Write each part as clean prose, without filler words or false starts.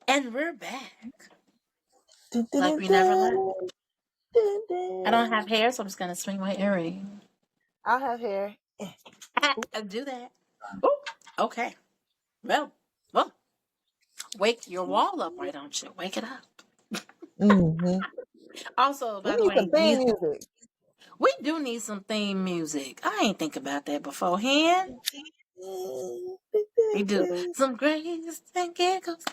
And we're back. Dun, dun, Like dun, we never dun, left. dun, I don't dun. have hair, so I'm just gonna swing my earring. I have hair. I'll do that. Ooh, okay. Well, wake your wall up, why don't you? Wake it up. Mm-hmm. Also, We by the need way, some theme music. we do need some theme music. I ain't think about that beforehand. We do some grace and giggles.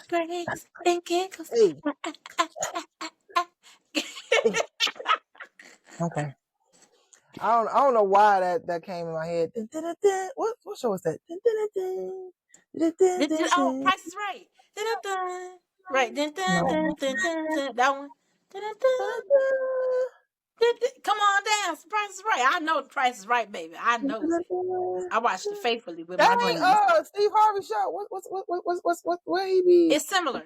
Grace and giggles. Hey, hey. Okay. I don't know why that came in my head. Dun, dun, dun, dun. What show was that? Dun, dun, dun, dun. Dun, dun, dun, Oh, dun. Price is Right. Dun, dun, dun. Right. Dun, dun, No. dun, dun, dun, dun. That one. Dun, dun, Dun, dun. dun, dun. Come on down. The Price is Right. I know the Price is Right, baby. I Dun, knows dun, it. dun, I watched it dun. faithfully with my That ain't grannies. Steve Harvey show. What where he be? It's similar.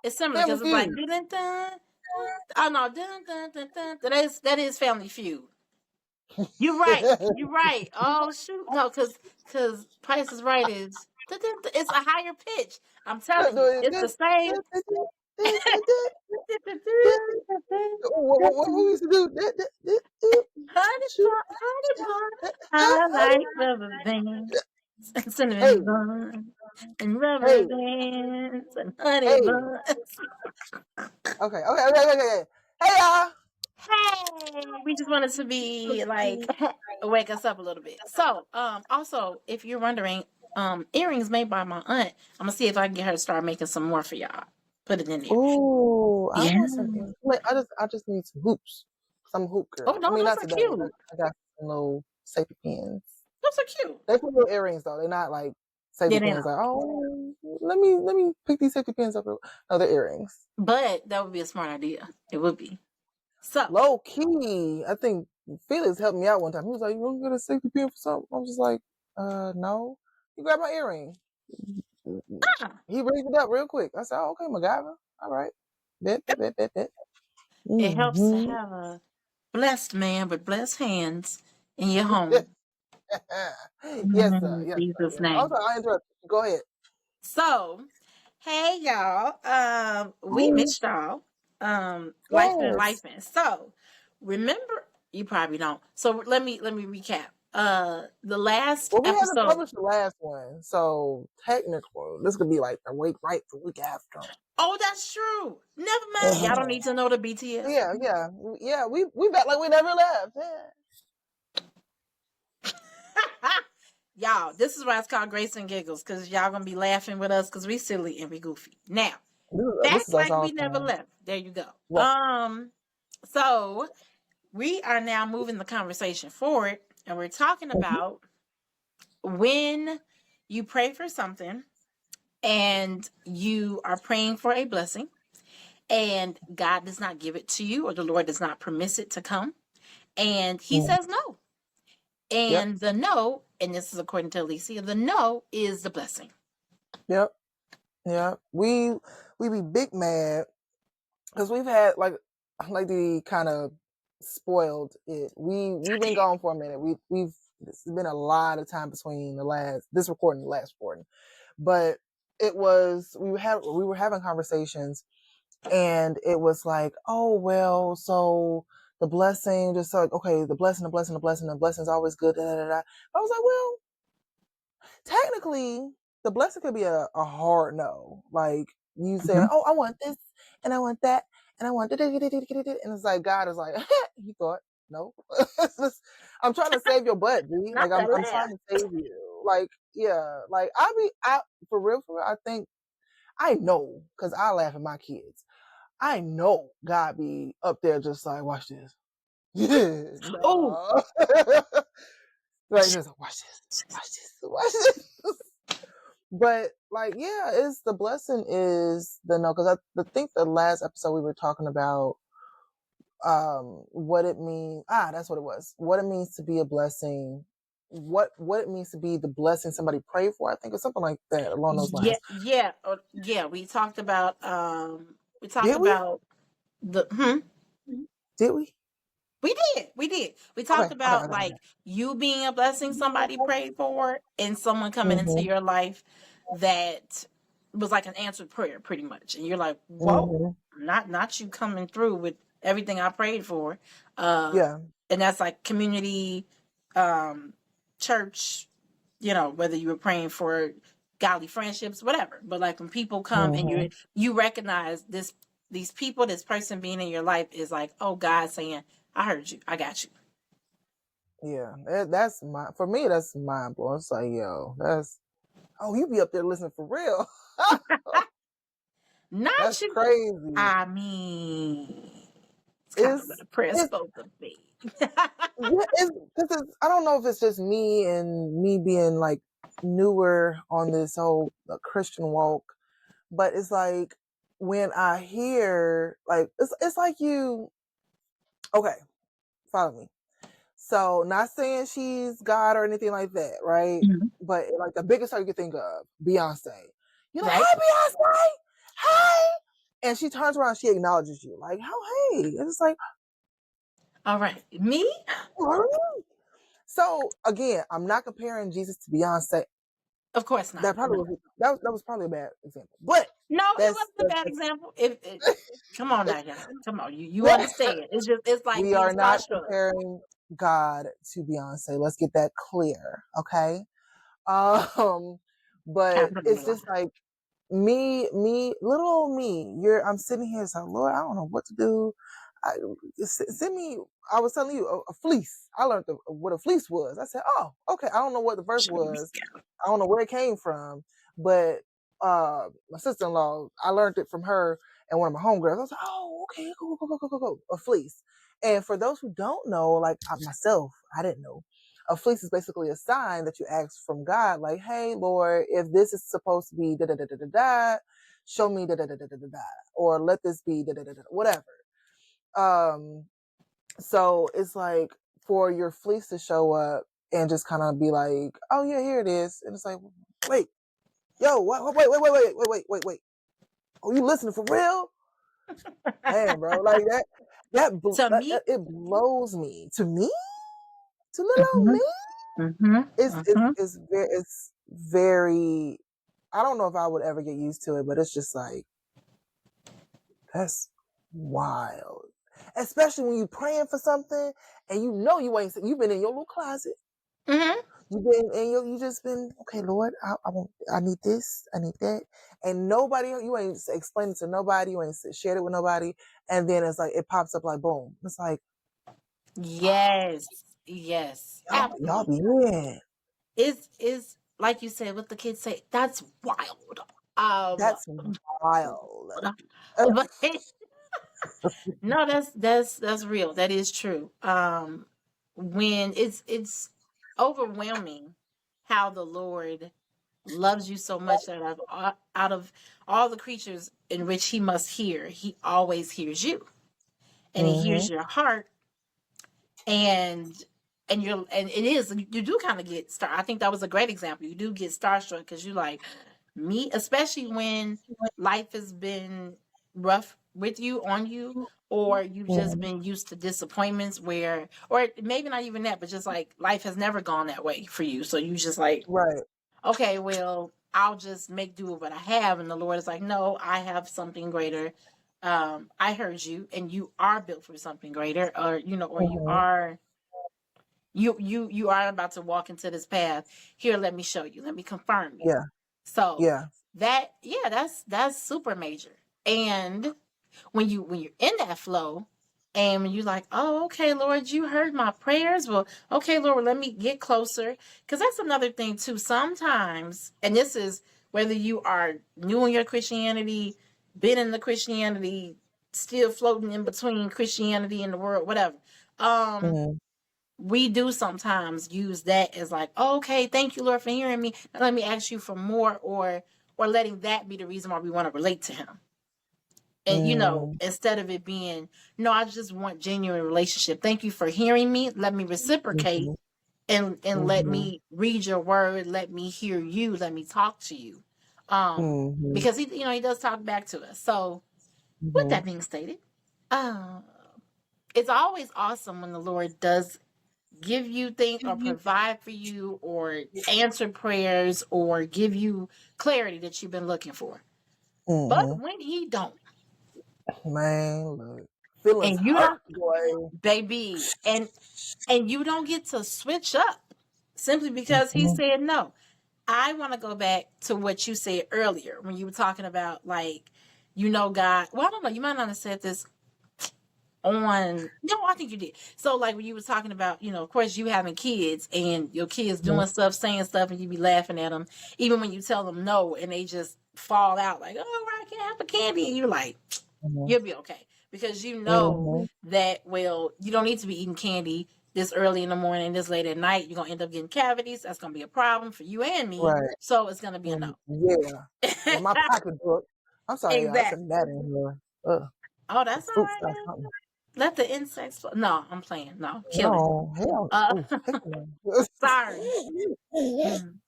It's similar Family because it's like Feud. dun, dun, dun, dun. Oh no, dun, dun, dun, dun. That is Family Feud. You're right. You're right. Oh shoot, no, because Price is Right is dun, dun, dun. It's a higher pitch. I'm telling you, it's the same. What we used to do? Honey Shoot. bun, honey bun. I like rubber bands and Hey, cinnamon buns and rubber hey, bands and honey hey. buns. Okay. Hey, y'all. Hey, we just wanted to be like wake us up a little bit. So, also, if you're wondering, earrings made by my aunt. I'm gonna see if I can get her to start making some more for y'all. Put it in there. Ooh, I Yeah. want some. Wait, I just need some hoops. Some hoop Oh girl. I no, mean, those not are today. cute. I got some little safety pins. Those are cute. They put little earrings though. They're not like safety Yeah, they pins. know. Like, oh, let me pick these safety pins up. No, they're earrings. But that would be a smart idea. It would be. So, Low key, I think Felix helped me out one time. He was like, "You want to get a safety pin for something?" I was just like, no." He grabbed my earring. He raised it up real quick. I said, "Oh, okay, MacGyver. All right, bet." it helps to Mm-hmm. have a blessed man with blessed hands in your home. Yes, sir. In Yes, sir. Jesus' Yes. Also, name. I interrupt you. Go ahead. So, hey y'all. We Oh, missed y'all. Life been yes. life been. So, remember you probably don't. So let me recap. The last Well, we haven't episode. published the last one, so technically, this could be like the week the week after. Oh, that's true. Never mind. Y'all don't need to know the BTS. Yeah. We back like we never left. Yeah. Y'all, this is why it's called Grace and Giggles, because y'all gonna be laughing with us because we silly and we goofy. Now, This back is us like all we the never time. left. There you go. Right. So we are now moving the conversation forward, and we're talking Mm-hmm. about when you pray for something and you are praying for a blessing, and God does not give it to you, or the Lord does not permit it to come, and He Mm. says no. Yep. And the no, and this is according to Alesia, the no is the blessing. Yep. Yep. We be big mad because we've had like the kind of spoiled it. We've been gone for a minute. We've It's been a lot of time between this recording and the last recording, but it was we were having conversations, and it was like, oh well, so the blessing, just like, okay, the blessing is always good. Da, da, da, da. I was like, well, technically, the blessing could be a hard no. Like you saying, Mhm. oh, I want this and I want that and I want it, and it's like God is like, he thought, no. It's just, I'm trying to save your butt, G. Not Like that I'm laugh. trying to save you. Like, yeah, like I for real, I think I know, because I laugh at my kids. I know God be up there just like, watch this. Yeah, Oh, no. Like, just watch this. But like, yeah, it's the blessing is the no, because I think the last episode we were talking about what it means. That's what it was. What it means to be a blessing. What it means to be the blessing somebody prayed for. I think, or something like that along those yeah, lines. yeah. We talked about Did we? the Did we? we did. We talked about Okay. like you being a blessing somebody prayed for and someone coming into Mm-hmm. your life that was like an answered prayer, pretty much. And you're like, whoa, Mhm. not you coming through with everything I prayed for. Uh, Yeah. and that's like community, um, church, whether you were praying for godly friendships, whatever. But like when people come and Mhm. you recognize these people, this person being in your life is like, oh, God saying, I heard you, I got you. Yeah. That's for me. That's mind blowing. It's like, yo, you be up there listening for real. Not That's you. crazy. I mean, it's kind of what It's a prayer it's supposed to be. yeah, I don't know if it's just me and me being like newer on this whole Christian walk, but it's like when I hear like it's like you okay, follow me. So not saying she's God or anything like that, right? Mhm. But like the biggest star you could think of, Beyonce. You're like, Right? hey Beyonce, hey, and she turns around, she acknowledges you, like, oh hey, and it's like, All right. Me? oh. So again, I'm not comparing Jesus to Beyonce. Of course not. That probably No, was probably a bad example, but no, it that's wasn't a bad that's, example. If come on now, y'all. Come on, you that, understand. It's like we being are not starstruck. comparing God to Beyonce. Let's get that clear, okay? Um, but Kind of it's a just like little old me. I'm sitting here, it's like, Lord, I don't know what to do. I, Send me. I was telling you a fleece. I learned what a fleece was. I said, oh, okay. I don't know what the verse was. I don't know where it came from, but my sister-in-law, I learned it from her and one of my homegirls. I was like, oh, okay, go, a fleece. And for those who don't know, like myself, I didn't know. A fleece is basically a sign that you ask from God, like, hey, Lord, if this is supposed to be da da da da da da, show me da da da da da da, or let this be da da da da, whatever. Um, so it's like for your fleece to show up and just kind of be like, oh yeah, here it is, and it's like, wait, yo, what, wait. Oh, you listening for real? Man, bro, like To me. it blows me. To me, to little Mm-hmm. me, Mm-hmm. Mm-hmm. it's very. I don't know if I would ever get used to it, but it's just like that's wild. Especially when you praying for something and you've been in your little closet. Mm-hmm. You've been and you just been okay, Lord. I need this, I need that, and nobody. You ain't explained it to nobody. You ain't shared it with nobody, and then it's like it pops up like boom. It's like Yes. Yes. y'all be Absolutely. in. Is like you said, what the kids say. That's wild. Um, That's wild. but no, that's real. That is true. When it's overwhelming how the Lord loves you so much that out of all the creatures in which He must hear, He always hears you, and He Mm-hmm. hears your heart, and and it is you do kind of get star. I think that was a great example. You do get starstruck because you like me, especially when life has been rough with you on you, or you've just Mm-hmm. been used to disappointments where, or maybe not even that, but just like life has never gone that way for you. So you just like, Right. okay, well, I'll just make do with what I have. And the Lord is like, no, I have something greater. I heard you, and you are built for something greater, or or you Mm-hmm. are you are about to walk into this path. Here, let me show you. Let me confirm you. Yeah. So Yeah. that's super major. And when you're in that flow, and when you're like, oh, okay, Lord, you heard my prayers. Well, okay, Lord, let me get closer. Because that's another thing too. Sometimes, and this is whether you are new in your Christianity, been in the Christianity, still floating in between Christianity and the world, whatever. Um, Mm-hmm. we do sometimes use that as like, oh, okay, thank you, Lord, for hearing me. Now let me ask you for more, or letting that be the reason why we want to relate to Him. And instead of it being, no, I just want genuine relationship. Thank you for hearing me. Let me reciprocate, Mm-hmm. and let Mm-hmm. me read your word. Let me hear you. Let me talk to you. Mm-hmm. Because he does talk back to us. So with Mm-hmm. that being stated, uh, it's always awesome when the Lord does give you things or provide for you or answer prayers or give you clarity that you've been looking for. But Mm-hmm. when he don't, Man, look, feelings and you hurt, don't, boy. baby, and you don't get to switch up simply because he Mm-hmm. said no. I want to go back to what you said earlier when you were talking about like, God. Well, I don't know. You might not have said this on. No, I think you did. So like when you were talking about, of course you having kids and your kids doing stuff, saying stuff, and you be laughing at them, even when you tell them no, and they just fall out like, "Oh, I can't have a candy," and you're like, Mm-hmm. you'll be okay because you know Mm-hmm. that you don't need to be eating candy this early in the morning, this late at night. You're gonna end up getting cavities. That's gonna be a problem for you and me. Right. So it's gonna be a no. Yeah. Yeah. My pocketbook. I'm sorry, y'all. It's a Exactly. gnat in here. Ugh. Oh, The that's all fruit right, stuff. man. Let the insects. No, I'm playing. No, kill it. No, hell. Uh, Oh, heck no. sorry.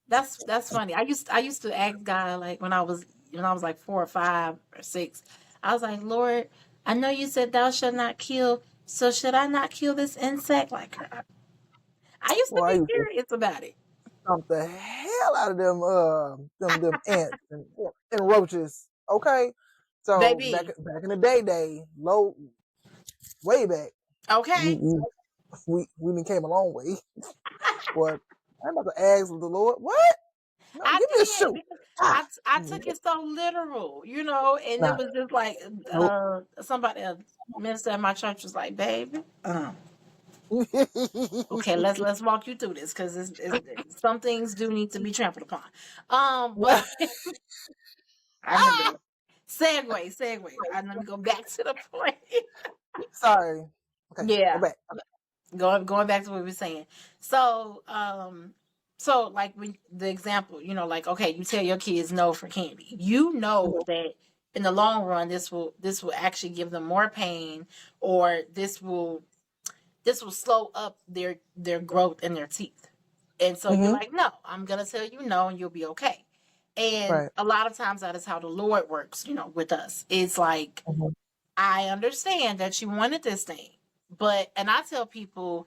That's funny. I used to ask God like when I was like 4 or 5 or 6. I was like, Lord, I know you said thou shalt not kill, so should I not kill this insect? Like I used to Boy, I be used to serious about it, stomp the hell out of them ants and roaches. Okay, so back baby. back in the day, low way back, we Okay, we we done came a long way. But I'm about to ask the Lord, what? No, I give me a did shoe. because Ah, I took it so literal, and it nah, was just like nope. somebody, a minister at my church was like, baby. Okay, let's walk you through this because some things do need to be trampled upon. But I remember Ah, that. Segue. Let me go back to the point. sorry. Okay, go Yeah, back. going back to what we were saying. So, like when the example, like okay, you tell your kids no for candy. You know that in the long run, this will actually give them more pain, or this will slow up their growth in their teeth. And so you're Mm-hmm. like, no, I'm gonna tell you no, and you'll be okay. And Right. a lot of times that is how the Lord works, with us. It's like, Mm-hmm. I understand that you wanted this thing, and I tell people,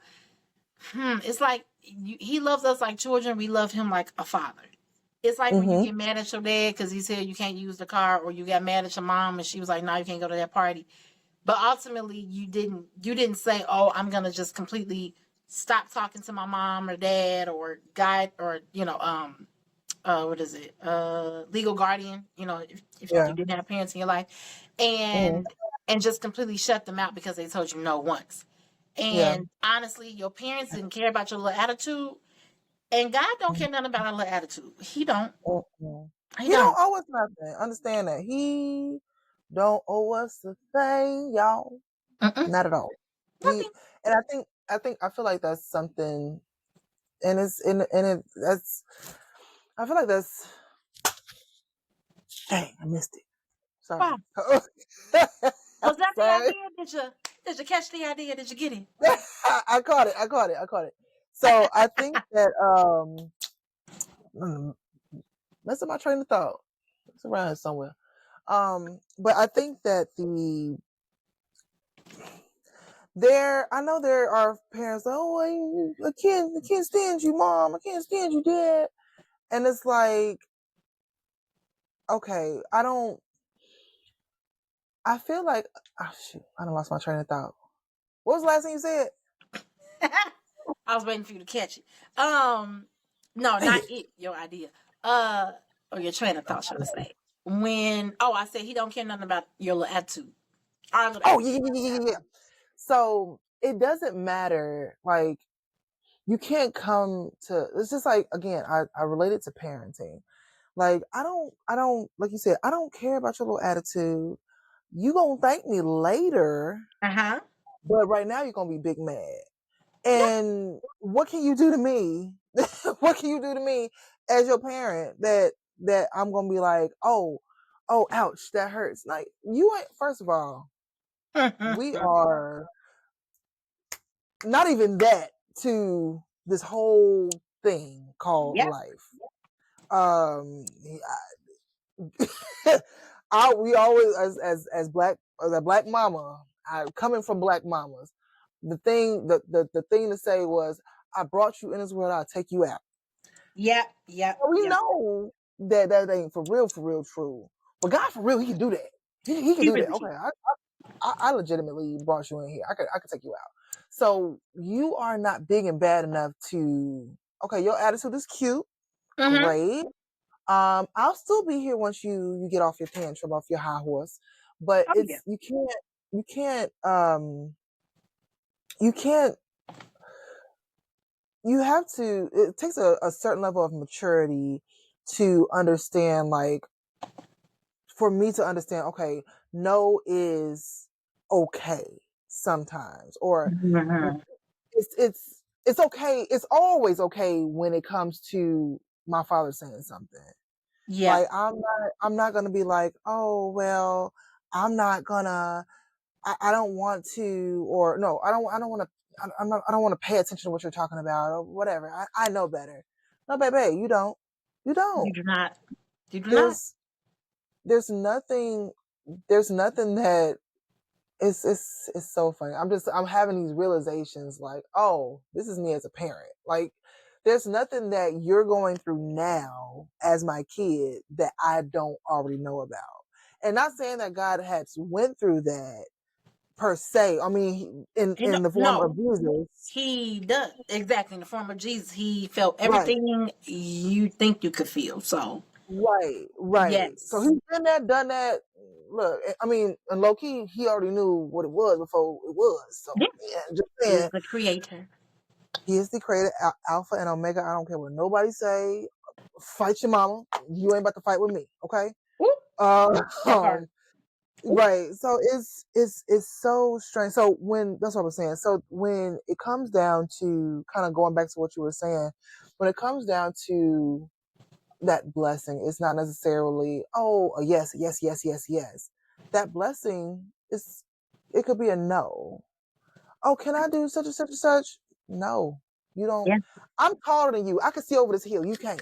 it's like he loves us like children. We love him like a father. It's like when you Mm-hmm. get mad at your dad because he said you can't use the car, or you got mad at your mom and she was like, no, you can't go to that party. But ultimately you didn't say, oh, I'm gonna just completely stop talking to my mom or dad or guide, or what is it, legal guardian, if you Yeah. didn't have parents in your life, Mm-hmm. and just completely shut them out because they told you no once. Yeah. And honestly, your parents didn't care about your little attitude, and God don't care nothing about our little attitude. Mm-hmm. He He don't don't. owe us nothing. Understand that. He don't owe us a thing, y'all. Mm-mm, Not at all. He nothing. and I feel like that's something, and it that's I feel like that's dang, I missed it. Sorry. Wow. Was that the Sorry. idea? Did you catch the idea? Did you get it? I caught it. So I think that that's my train of thought. It's around here somewhere. But I think that I know there are parents like, oh, I can't stand you, mom. I can't stand you, dad. And it's like, okay, I feel like, oh shoot, I done lost my train of thought. What was the last thing you said? I was waiting for you to catch it. No, Dang not it. it. Your idea. Or your train of thought, should I say? I said he don't care nothing about your little attitude. Our little Oh, attitude. yeah. So it doesn't matter. Like, you can't come to, it's just like, again, I relate it to parenting. Like, I don't, like you said, I don't care about your little attitude. You gonna thank me later, Uh huh. but right now you're gonna be big mad. Yeah. And what can you do to me? What can you do to me as your parent that I'm gonna be like, oh, ouch, that hurts. Like, you ain't, first of all, we are not even that to this whole thing called Yep. life. Um, we always as black, as a black mama, coming from black mamas, the thing to say was, I brought you in this world, I'll take you out. Yep. So we know that ain't for real true. But God, for real, he can do that. He can He do that. really Okay, can. I legitimately brought you in here. I could take you out. So you are not big and bad enough to. Okay, your attitude is cute, great. I'll still be here once you get off your tantrum, off your high horse. But Oh yeah. it's you can't you can't you have to. It takes a certain level of maturity to understand, like, for me to understand, okay, no is okay sometimes, or Mhm. it's okay. It's always okay when it comes to my father saying something. Yeah. Like, I'm not gonna be like, oh well, I'm not gonna. I don't want to, or no, I don't want to. I don't want to pay attention to what you're talking about or whatever. I know better. No, baby, you don't. You You don't. do not. You do not. There's there's nothing that it's so funny. I'm having these realizations, like, oh, this is me as a parent. Like, there's nothing that you're going through now as my kid that I don't already know about. And not saying that God had went through that per se. I mean, in the form of No, Jesus. he does exactly in the form of Jesus. He felt Right. everything you think you could feel. So Right. So yes, he's been there, done that. Look, I mean, and low key, he already knew what it was before it was. So, yeah, yeah, just he is saying, the creator. he is the creator, Alpha and Omega. I don't care what nobody say. Fight your mama. You ain't about to fight with me, okay? Woo, Uh, that part. Woo. right. So it's so strange. So when that's what I was saying. So when it comes down to kind of going back to what you were saying, when it comes down to that blessing, it's not necessarily, oh, a yes. That blessing is, it could be a no. Oh, can I do such and such and such? No, you don't. Yeah, I'm taller than you. I can see over this hill. You can't.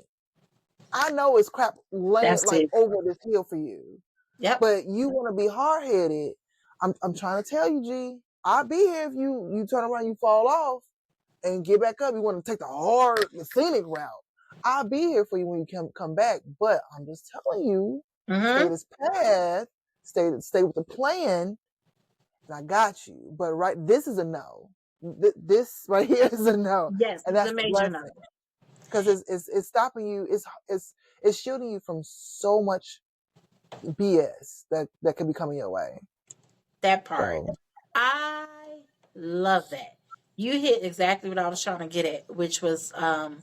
I know it's crap laying that's like it. over this hill for you, Yep. but you want to be hard headed. I'm trying to tell you, G. I'll be here if you turn around, you fall off and get back up. You want to take the scenic route. I'll be here for you when you come back. But I'm just telling you, stay Mm-hmm. this path, stay with the plan, and I got you. But this is a no. This right here is a no, Yes, and this is a that's the major no. blessing, because it's stopping you. It's shielding you from so much BS that could be coming your way. That part. So I love that. You hit exactly what I was trying to get at, which was God.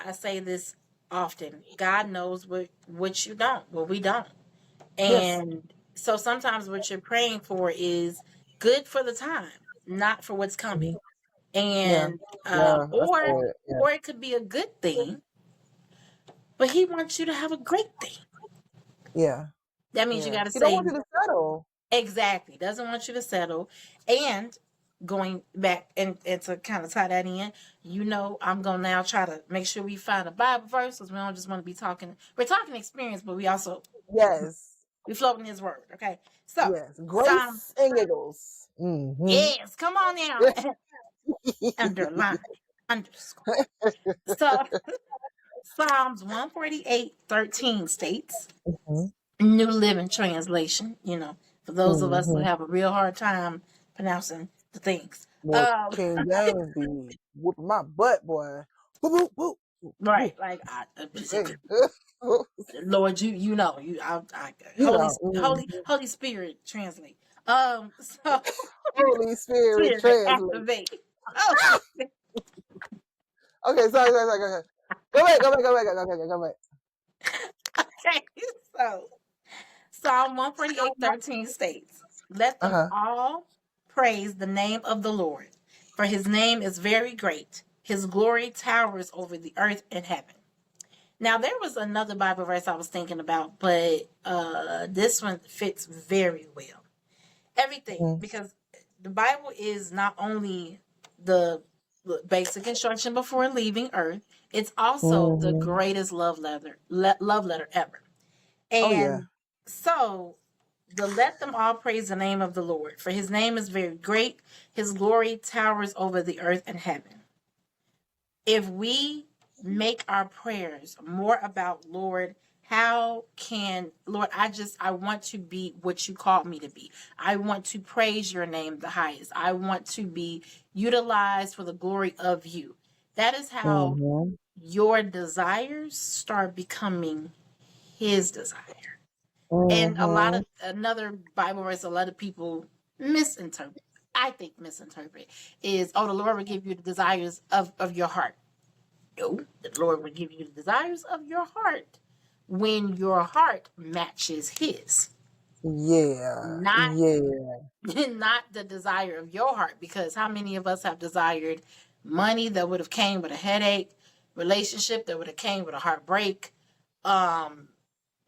I say this often. God knows what you don't, what we don't. yes, And so sometimes what you're praying for is good for the time, not for what's coming. yeah, And yeah, I or said, yeah, or it could be a good thing, but he wants you to have a great thing. yeah, That means you yeah. got to He don't say want you to settle. exactly. Doesn't want you to settle. And going back and to kind of tie that in, I'm gonna now try to make sure we find a Bible verse because we don't just want to be talking. We're talking experience, but we also Yes, we float in His Word. Okay, so yes. Psalm. Grace and giggles. Mm-hmm. Yes, come on now. Underline, underscore. So Psalms 148:13 states, Mm-hmm. New Living Translation, for those of us who Mm-hmm. have a real hard time pronouncing the things. Boy, King James be whooping my butt, boy. Whoop, whoop, whoop, whoop. Right, like Hey. Lord, I You know, Holy Spirit translate. So Holy Spirit Spirit translate. activate. Oh, Okay, sorry. Go back. okay. So Psalm 148:13 states, "Let them Uh-huh. all praise the name of the Lord, for his name is very great. His glory towers over the earth and heaven." Now, there was another Bible verse I was thinking about, but this one fits very well. Everything, Mm-hmm. because the Bible is not only the basic instruction before leaving earth, it's also the greatest love letter ever. Oh yeah. And so let them all praise the name of the Lord, for his name is very great. His glory towers over the earth and heaven. If we make our prayers more about, Lord, how can, Lord, I want to be what you called me to be. I want to praise your name the highest. I want to be utilized for the glory of you. That is how Mm-hmm. your desires start becoming his desire. And Mm-hmm. another Bible verse a lot of people misinterpret, I think misinterpret, is, oh, the Lord will give you the desires of your heart. No, the Lord will give you the desires of your heart when your heart matches his. Yeah. Not Yeah. not the desire of your heart, because how many of us have desired money that would have came with a headache, relationship that would have came with a heartbreak, um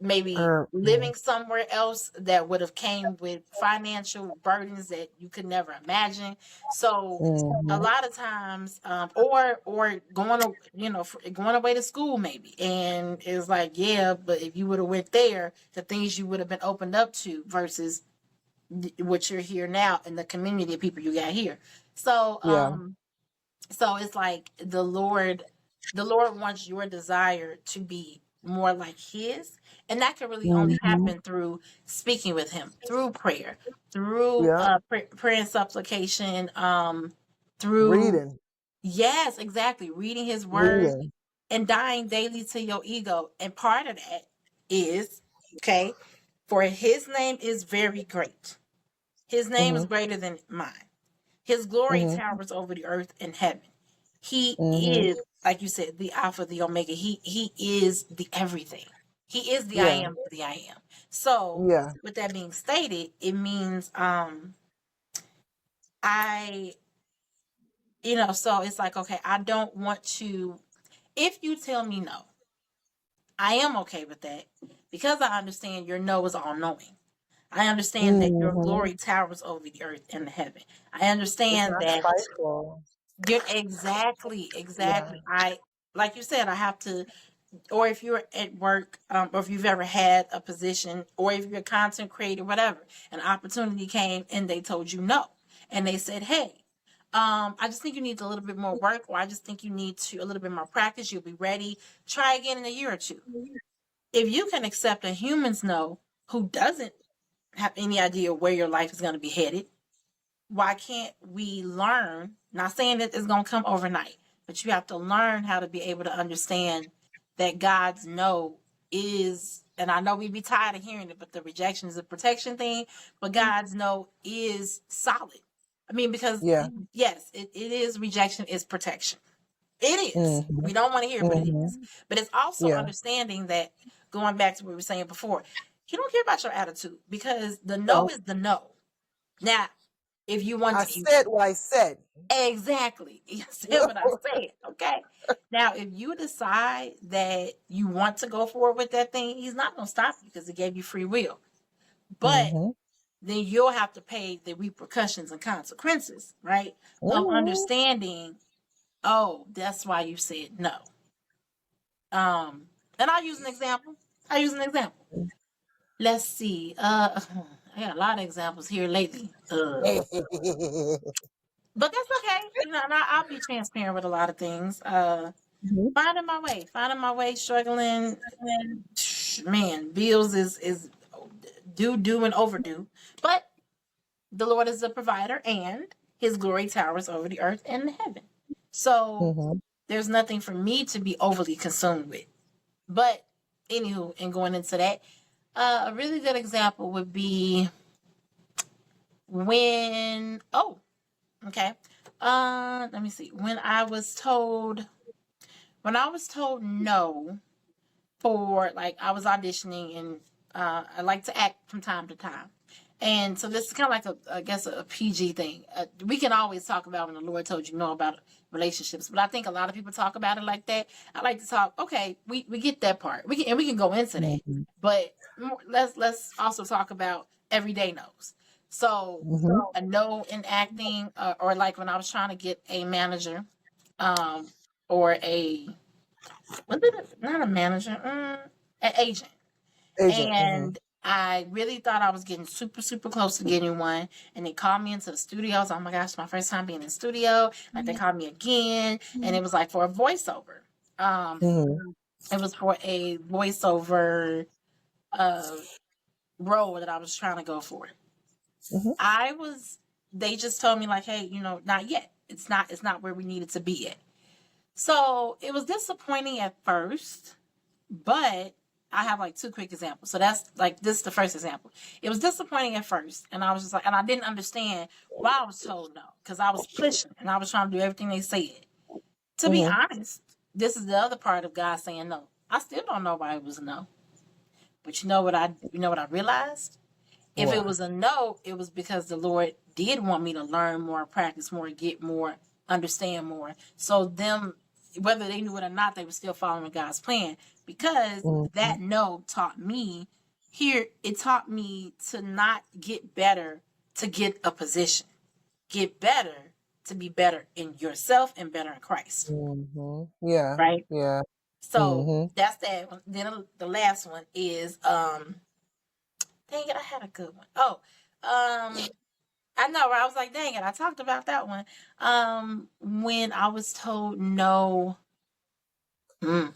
maybe Mm-hmm. living somewhere else that would have came with financial burdens that you could never imagine. So a Mm-hmm. lot of times, or going to, going away to school maybe, and it's like, yeah, but if you would have went there, the things you would have been opened up to versus what you're here now in the community of people you got here. So Yeah. so it's like the Lord wants your desire to be more like his, and that can really only Mm-hmm. happen through speaking with him, through prayer, through Yeah. prayer and supplication, through, Reading. yes, exactly, reading his word Reading. and dying daily to your ego. And part of that is, okay, for his name is very great. His name is Mm-hmm. greater than mine. His glory Mm-hmm. towers over the earth and heaven. He Mm-hmm. is, like you said, the Alpha, the Omega. He is the everything. He is the I Yeah. am, the I am. So, Yeah. with that being stated, it means I, so it's like, okay, I don't want to. If you tell me no, I am okay with that, because I understand your no is all knowing. I understand that your Mm-hmm. glory towers over the earth and the heaven. I It's understand not that spiteful. you're exactly, Yeah. exactly. Like you said, I have to, or if you're at work, or if you've ever had a position, or if you're a content creator, whatever, an opportunity came and they told you no, and they said, hey, I just think you need a little bit more work, or I just think you need to a little bit more practice. You'll be ready. Try again in a year or two. If you can accept a human's no who doesn't have any idea where your life is going to be headed, why can't we learn? Not saying that it's going to come overnight, but you have to learn how to be able to understand that God's no is, and I know we'd be tired of hearing it, but the rejection is a protection thing, but God's no is solid. I mean, because Yeah. yes, it is, rejection is protection. It is. Mm-hmm. We don't want to hear it, but it is. Mm-hmm. But it's also Yeah. understanding that, going back to what we were saying before, he don't care about your attitude, because the no No. is the no. Now, if you want I to, said what I said. exactly. You said what I said. Okay. Now, if you decide that you want to go forward with that thing, he's not going to stop you because he gave you free will. But Mm-hmm. then you'll have to pay the repercussions and consequences, right? Of Mm-hmm. understanding, oh, that's why you said no. And I'll use an example. I use an example. Let's see. I got a lot of examples here lately. But that's okay. And I'll be transparent with a lot of things. Mm-hmm. Finding my way, struggling. Man, bills is due and overdue. But the Lord is the provider, and His glory towers over the earth and the heaven. So Mm-hmm. there's nothing for me to be overly consumed with. But anywho, and going into that, a really good example would be when, okay, let me see, when I was told no, for, like, I was auditioning, and I like to act from time to time. And so this is kind of like I guess a PG thing. We can always talk about when the Lord told you no about relationships, but I think a lot of people talk about it like that. I like to talk. Okay, we get that part. We can go into that, Mm-hmm. but let's also talk about everyday no's. So Mm-hmm. a no in acting, or like when I was trying to get a manager, um, or not a manager, an agent. Agent. And Mm-hmm. I really thought I was getting super, super close to getting one. And they called me into the studio. I was like, oh my gosh, my first time being in the studio. Like, they called me again. And it was like for a voiceover. Mm-hmm. It was for a voiceover uh, role that I was trying to go for. Mm-hmm. They just told me, like, hey, not yet. It's not where we needed to be at. So it was disappointing at first, but I have like two quick examples. So that's like, this is the first example. It was disappointing at first, and I was just like, and I didn't understand why I was told no, because I was pushing and I was trying to do everything they said. To be Mm-hmm. honest, this is the other part of God saying no. I still don't know why it was a no, but you know what I realized? If it What? was a no, it was because the Lord did want me to learn more, practice more, get more, understand more. So them, whether they knew it or not, they were still following God's plan. Because Mm-hmm. that no taught me it taught me to not get better to get a position. Get better to be better in yourself and better in Christ. Mm-hmm. Yeah. Right? Yeah. So Mm-hmm. that's that one. Then the last one is dang it, I had a good one. Oh, I know, right? I was like, dang it, I talked about that one. When I was told no. Mm.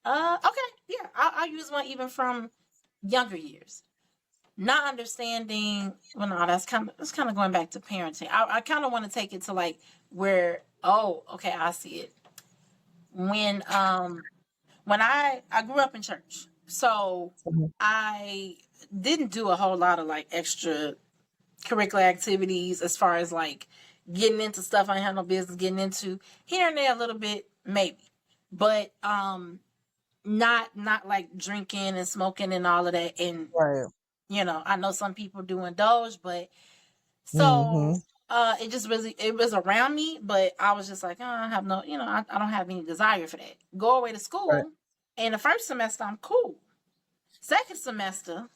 Okay, yeah, I'll use one even from younger years. Not understanding. Well, no, that's kind of going back to parenting. I kind of want to take it to like where. Oh, okay, I see it. When I grew up in church, so Mm-hmm. I didn't do a whole lot of like extra curricular activities as far as like getting into stuff I had no business getting into, here and there a little bit maybe, but not like drinking and smoking and all of that. And Right. I know some people do indulge, but Mm-hmm. so it was around me, but I was just like, oh, I have no, I don't have any desire for that. Go away to Right. school, and the first semester I'm cool. Second semester,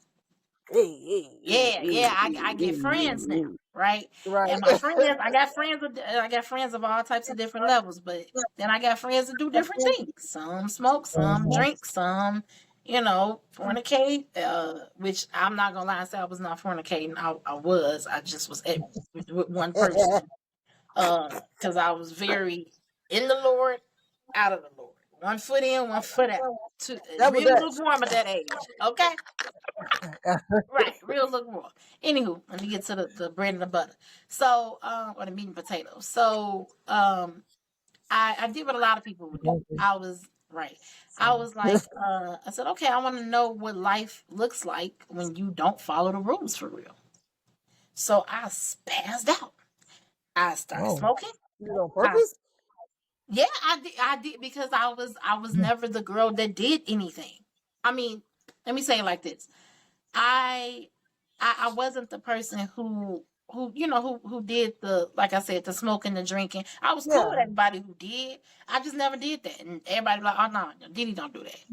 Hey, hey, hey, yeah, hey, yeah, I hey, get friends now, hey, right? right. And my friends, I got friends of all types of different levels, but then I got friends that do different things. Some smoke, some Mm-hmm. drink, some, fornicate. Which I'm not gonna lie and say I was not fornicating. I was. I just was with one person. Because I was very in the Lord, out of the Lord. One foot in, one foot out. Double Real dutch. lukewarm at that age. Okay. Right, real lukewarm. Anywho, let me get to the bread and the butter. So, or the meat and potatoes. So, I did what a lot of people would do. I was right. I was like, I said, okay, I want to know what life looks like when you don't follow the rules for real. So I spazzed out. I started Oh, smoking. you on I, purpose? yeah, I did because I was never the girl that did anything. I mean, let me say it like this. I I wasn't the person who did the, like I said, the smoking, the drinking. I was cool with Yeah. everybody who did. I just never did that, and everybody like, oh no, Diddy don't do that.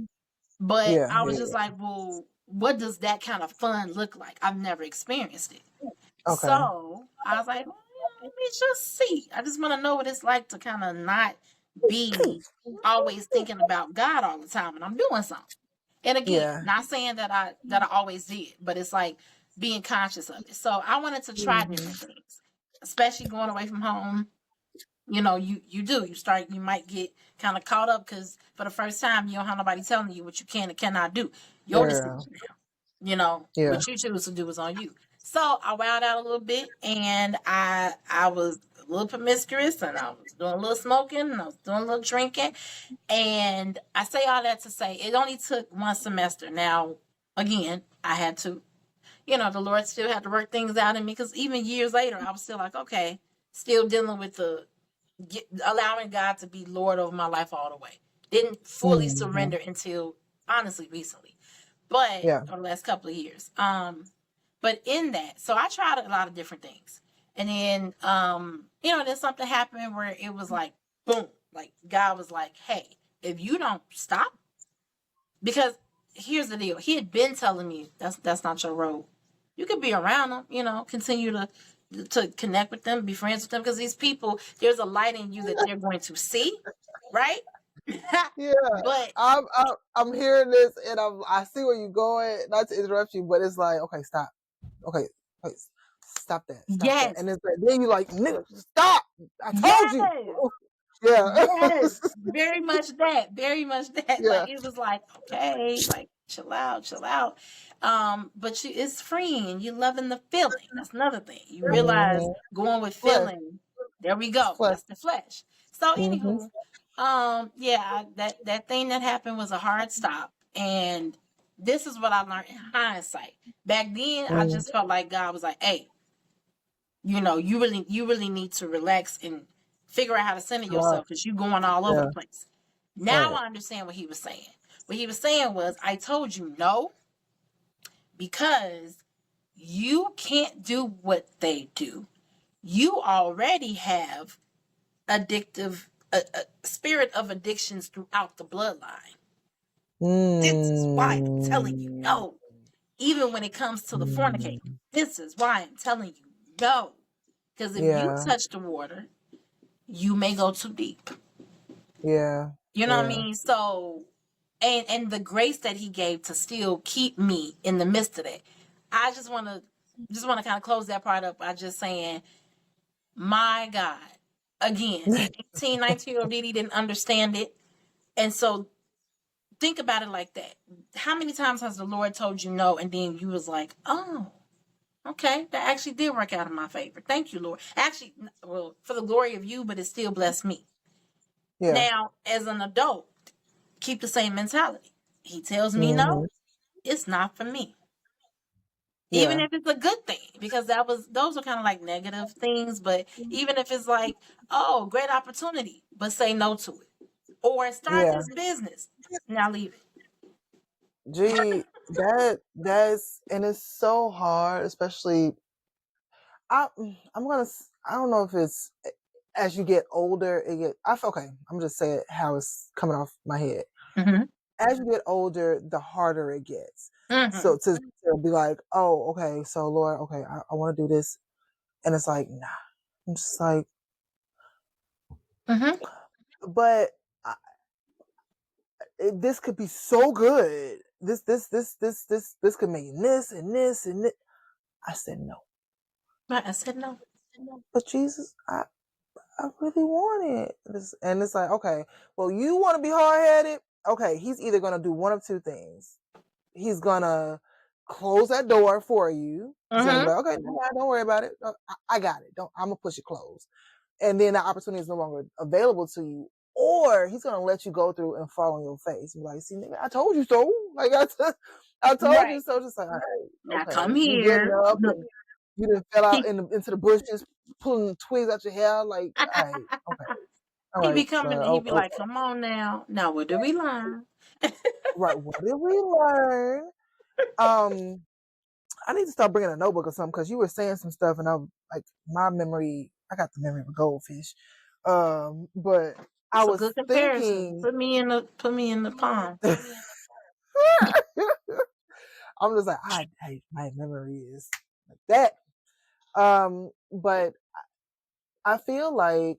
But Yeah. I was just Yeah. like, well, what does that kind of fun look like? I've never experienced it, Okay. so I was like, well, let me just see. I just want to know what it's like to kind of not be always thinking about God all the time, and I'm doing something. And again, Yeah. not saying that I always did, but it's like being conscious of it. So I wanted to try Mm-hmm. different things, especially going away from home. You might get kind of caught up because for the first time you don't have nobody telling you what you can and cannot do. Your decision Yeah. now. Yeah. What you choose to do is on you. So I wowed out a little bit, and I was a little promiscuous, and I was doing a little smoking, and I was doing a little drinking, and I say all that to say it only took one semester. Now, again, I had to, the Lord still had to work things out in me, because even years later, I was still like, okay, still dealing with allowing God to be Lord over my life all the way. Didn't fully Mm-hmm. surrender until honestly recently, but Yeah. over the last couple of years. But in that, so I tried a lot of different things, and then then something happened where it was like boom, like God was like, hey, if you don't stop, because here's the deal, He had been telling me that's not your road. You could be around them, continue to connect with them, be friends with them, because these people, there's a light in you that they're going to see, right? Yeah, But I'm hearing this and I see where you're going. Not to interrupt you, but it's like, okay, stop. Okay, wait, stop that. yes, And it's like, then you like, nigga, stop. I told you. yes. Yeah. Yes, very much that. Very much that. Yeah. Like it was like, okay, like chill out, chill out. But it's freeing. You loving the feeling. That's another thing. You realize Mm-hmm. going with Flesh. feeling. There we go. Flesh. That's the flesh. So Mm-hmm. anywho, yeah, that thing that happened was a hard stop, and this is what I learned in hindsight. Back then, I Mm. just felt like God was like, "Hey, you really need to relax and figure out how to center Right. yourself because you're going all over Yeah. the place." Now Right. I understand what he was saying. What he was saying was, I told you no, because you can't do what they do. You already have a spirit of addictions throughout the bloodline. This is why I'm telling you Mm. no. Even when it comes to the Mm. fornicating, this is why I'm telling you no. Because if you Yeah. touch the water, you may go too deep. Yeah. You know what I Yeah. mean? So, and the grace that he gave to still keep me in the midst of that. I just want to kind of close that part up by just saying, my God, again, 18, 19-year-old Dee Dee didn't understand it. And so think about it like that. How many times has the Lord told you no, and then you was like, oh, okay, that actually did work out in my favor. Thank you, Lord. Actually, well, for the glory of you, but it still blessed me. Yeah. Now, as an adult, keep the same mentality. He tells me Mm-hmm. no, it's not for me. Even Yeah. if it's a good thing, because those are kind of like negative things, but even if it's like, oh, great opportunity, but say no to it. Or start Yeah. this business. Now leave it. Gee, that's and it's so hard, especially I don't know if it's as you get older, okay, I'm just saying how it's coming off my head. Mm-hmm. As you get older, the harder it gets. Mm-hmm. So to be like, oh, okay, so Lord, okay, I want to do this. And it's like, nah. I'm just like, Mm-hmm. but this could be so good. This could mean this and this and this. I said no. Right. I said no. But Jesus, I really want it. And it's like, okay, well, you want to be hard headed? Okay, he's either going to do one of two things. He's going to close that door for you. He's going to be Mm-hmm. like, okay, nah, don't worry about it. I got it. I'm going to push it closed. And then the opportunity is no longer available to you. Or he's going to let you go through and fall on your face. And be like, see, nigga, I told you so. Like, I told you Right. so. Just like, all right, Now come okay. You getting here. up Look. and you done fell out He, into the bushes, pulling twigs out your hair. Like, all right, okay. All he be right, coming and he be like, come on now. Now what do we learn? right. What did we learn? I need to start bringing a notebook or something because you were saying some stuff, and I'm like, my memory. I got the memory of a goldfish. But I That's a was good comparison. thinking. Put me in the pond. I'm just like, my memory is like that. But I feel like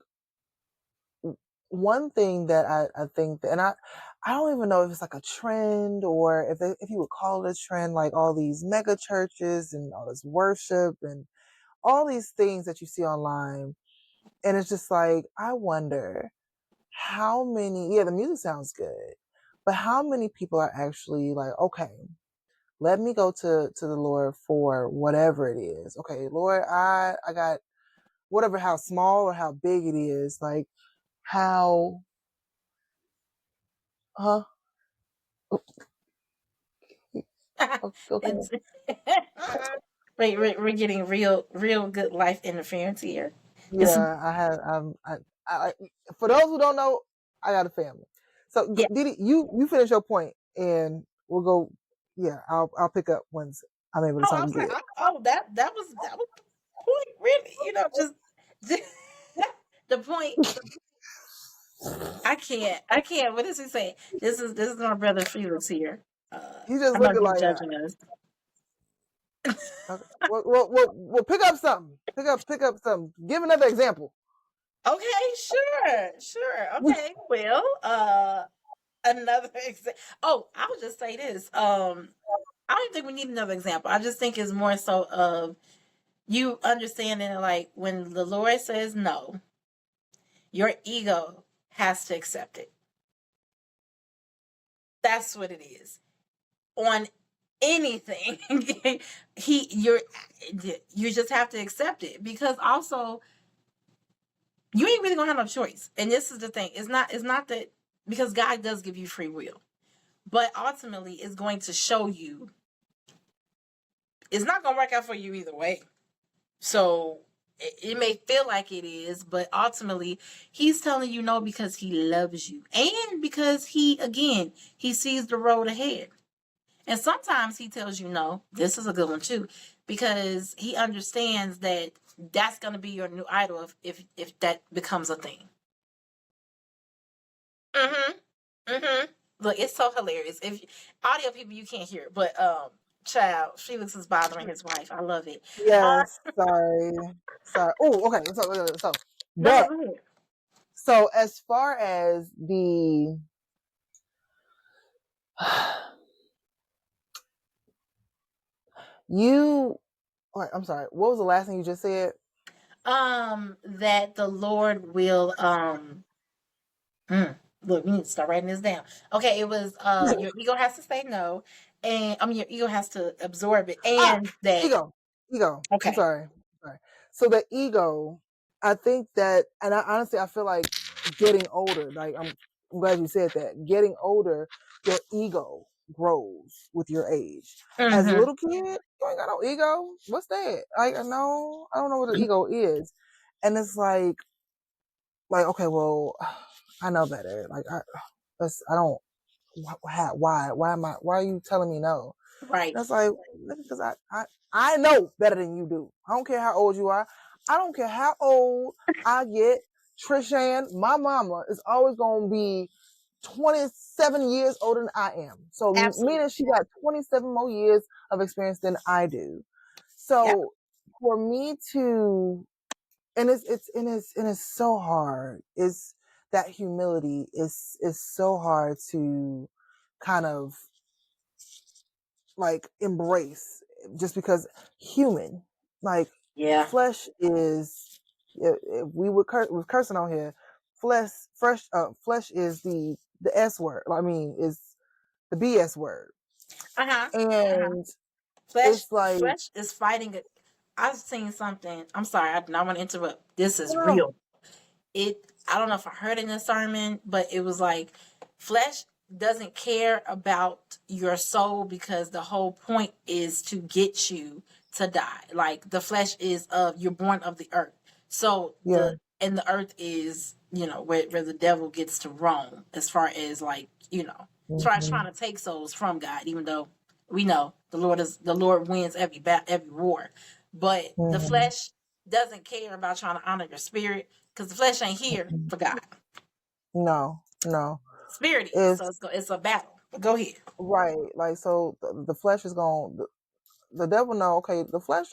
one thing that I think that, and I don't even know if it's like a trend or if you would call it a trend, like all these mega churches and all this worship and all these things that you see online. And it's just like, I wonder how many, yeah, the music sounds good, but how many people are actually like, okay, let me go to the Lord for whatever it is. Okay, Lord, I got whatever, how small or how big it is, like how, huh? Okay. It's we're getting real good life interference here. It's Yeah, I had I for those who don't know, I got a family. So yeah. Didi, you finish your point and we'll go. Yeah, I'll pick up once I'm able to Oh, talk I'm sorry. again. That was point really. Just the point. I can't. What does he say? This is my brother Felix here. He's just I know looking he's like, judging us. okay, well, pick up something. Pick up something. Give another example. Okay, sure. Okay, well, another example. Oh, I would just say this. I don't think we need another example. I just think it's more so of you understanding like when the Lord says no, your ego has to accept it. That's what it is. On anything, he you just have to accept it because also you ain't really gonna have no choice. And this is the thing. It's not that because God does give you free will, but ultimately it's going to show you it's not gonna work out for you either way. So it may feel like it is, but ultimately he's telling you no because he loves you and because he sees the road ahead. And sometimes he tells you no. This is a good one too, because he understands that that's going to be your new idol if that becomes a thing. Mm-hmm. Mm-hmm. Look, it's so hilarious. If audio people, you can't hear it, but child, Felix is bothering his wife. I love it. Yes, sorry. Oh, okay. So No, that. go ahead. So as far as the you, I'm sorry. What was the last thing you just said? That the Lord will mm, look, we need to start writing this down. Okay, it was your ego has to say no, and I mean your ego has to absorb it, Ah, and that ego. I'm okay. sorry. So the ego, I think that, and I honestly, I feel like getting older. Like I'm glad you said that. Getting older, your ego grows with your age. As a Mm-hmm. little kid, you ain't got no ego. What's that? I know. I don't know what the ego is, and it's like okay, well, I know better. Like I don't. Why are you telling me no? Right. That's like because I know better than you do. I don't care how old you are. I don't care how old I get. Trishan, my mama is always gonna be 27 years older than I am. So meaning Absolutely. she got 27 more years of experience than I do. Yep. So for me to it's so hard. It's that humility is so hard to kind of like embrace just because human like Yeah. flesh is if we were was cursing on here flesh is the s word I mean is the bs word Uh huh. Uh huh. and Flesh. it's like Flesh is fighting it. I've seen something. I'm sorry. I do not want to interrupt. This is no real. I don't know if I heard it in a sermon, but it was like flesh doesn't care about your soul because the whole point is to get you to die. Like the flesh is of you're born of the earth. So yeah the earth is, where the devil gets to roam as far as like, as far as hmm trying to take souls from God, even though we know the Lord wins every war. But the hmm flesh doesn't care about trying to honor your spirit because the flesh ain't here for God. no Spirit is. So it's it's a battle. But go ahead. right like so the flesh is going the devil know, okay, the flesh,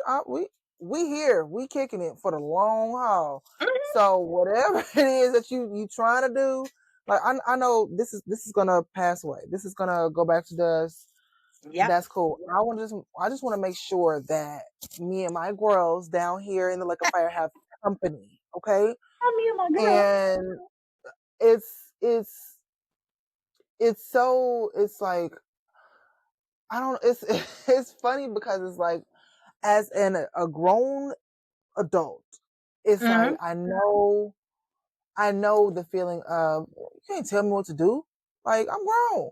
we here, we kicking it for the long haul. Mhm. So whatever it is that you trying to do, like I know this is gonna pass away. This is gonna go back to dust. Yep. That's cool. I just want to make sure that me and my girls down here in the Lake of Fire have company, okay? I'm me and my girl. And it's it's so it's like I don't it's it's funny because it's like as a grown adult, it's like Mm-hmm. I know the feeling of you can't tell me what to do. Like I'm grown.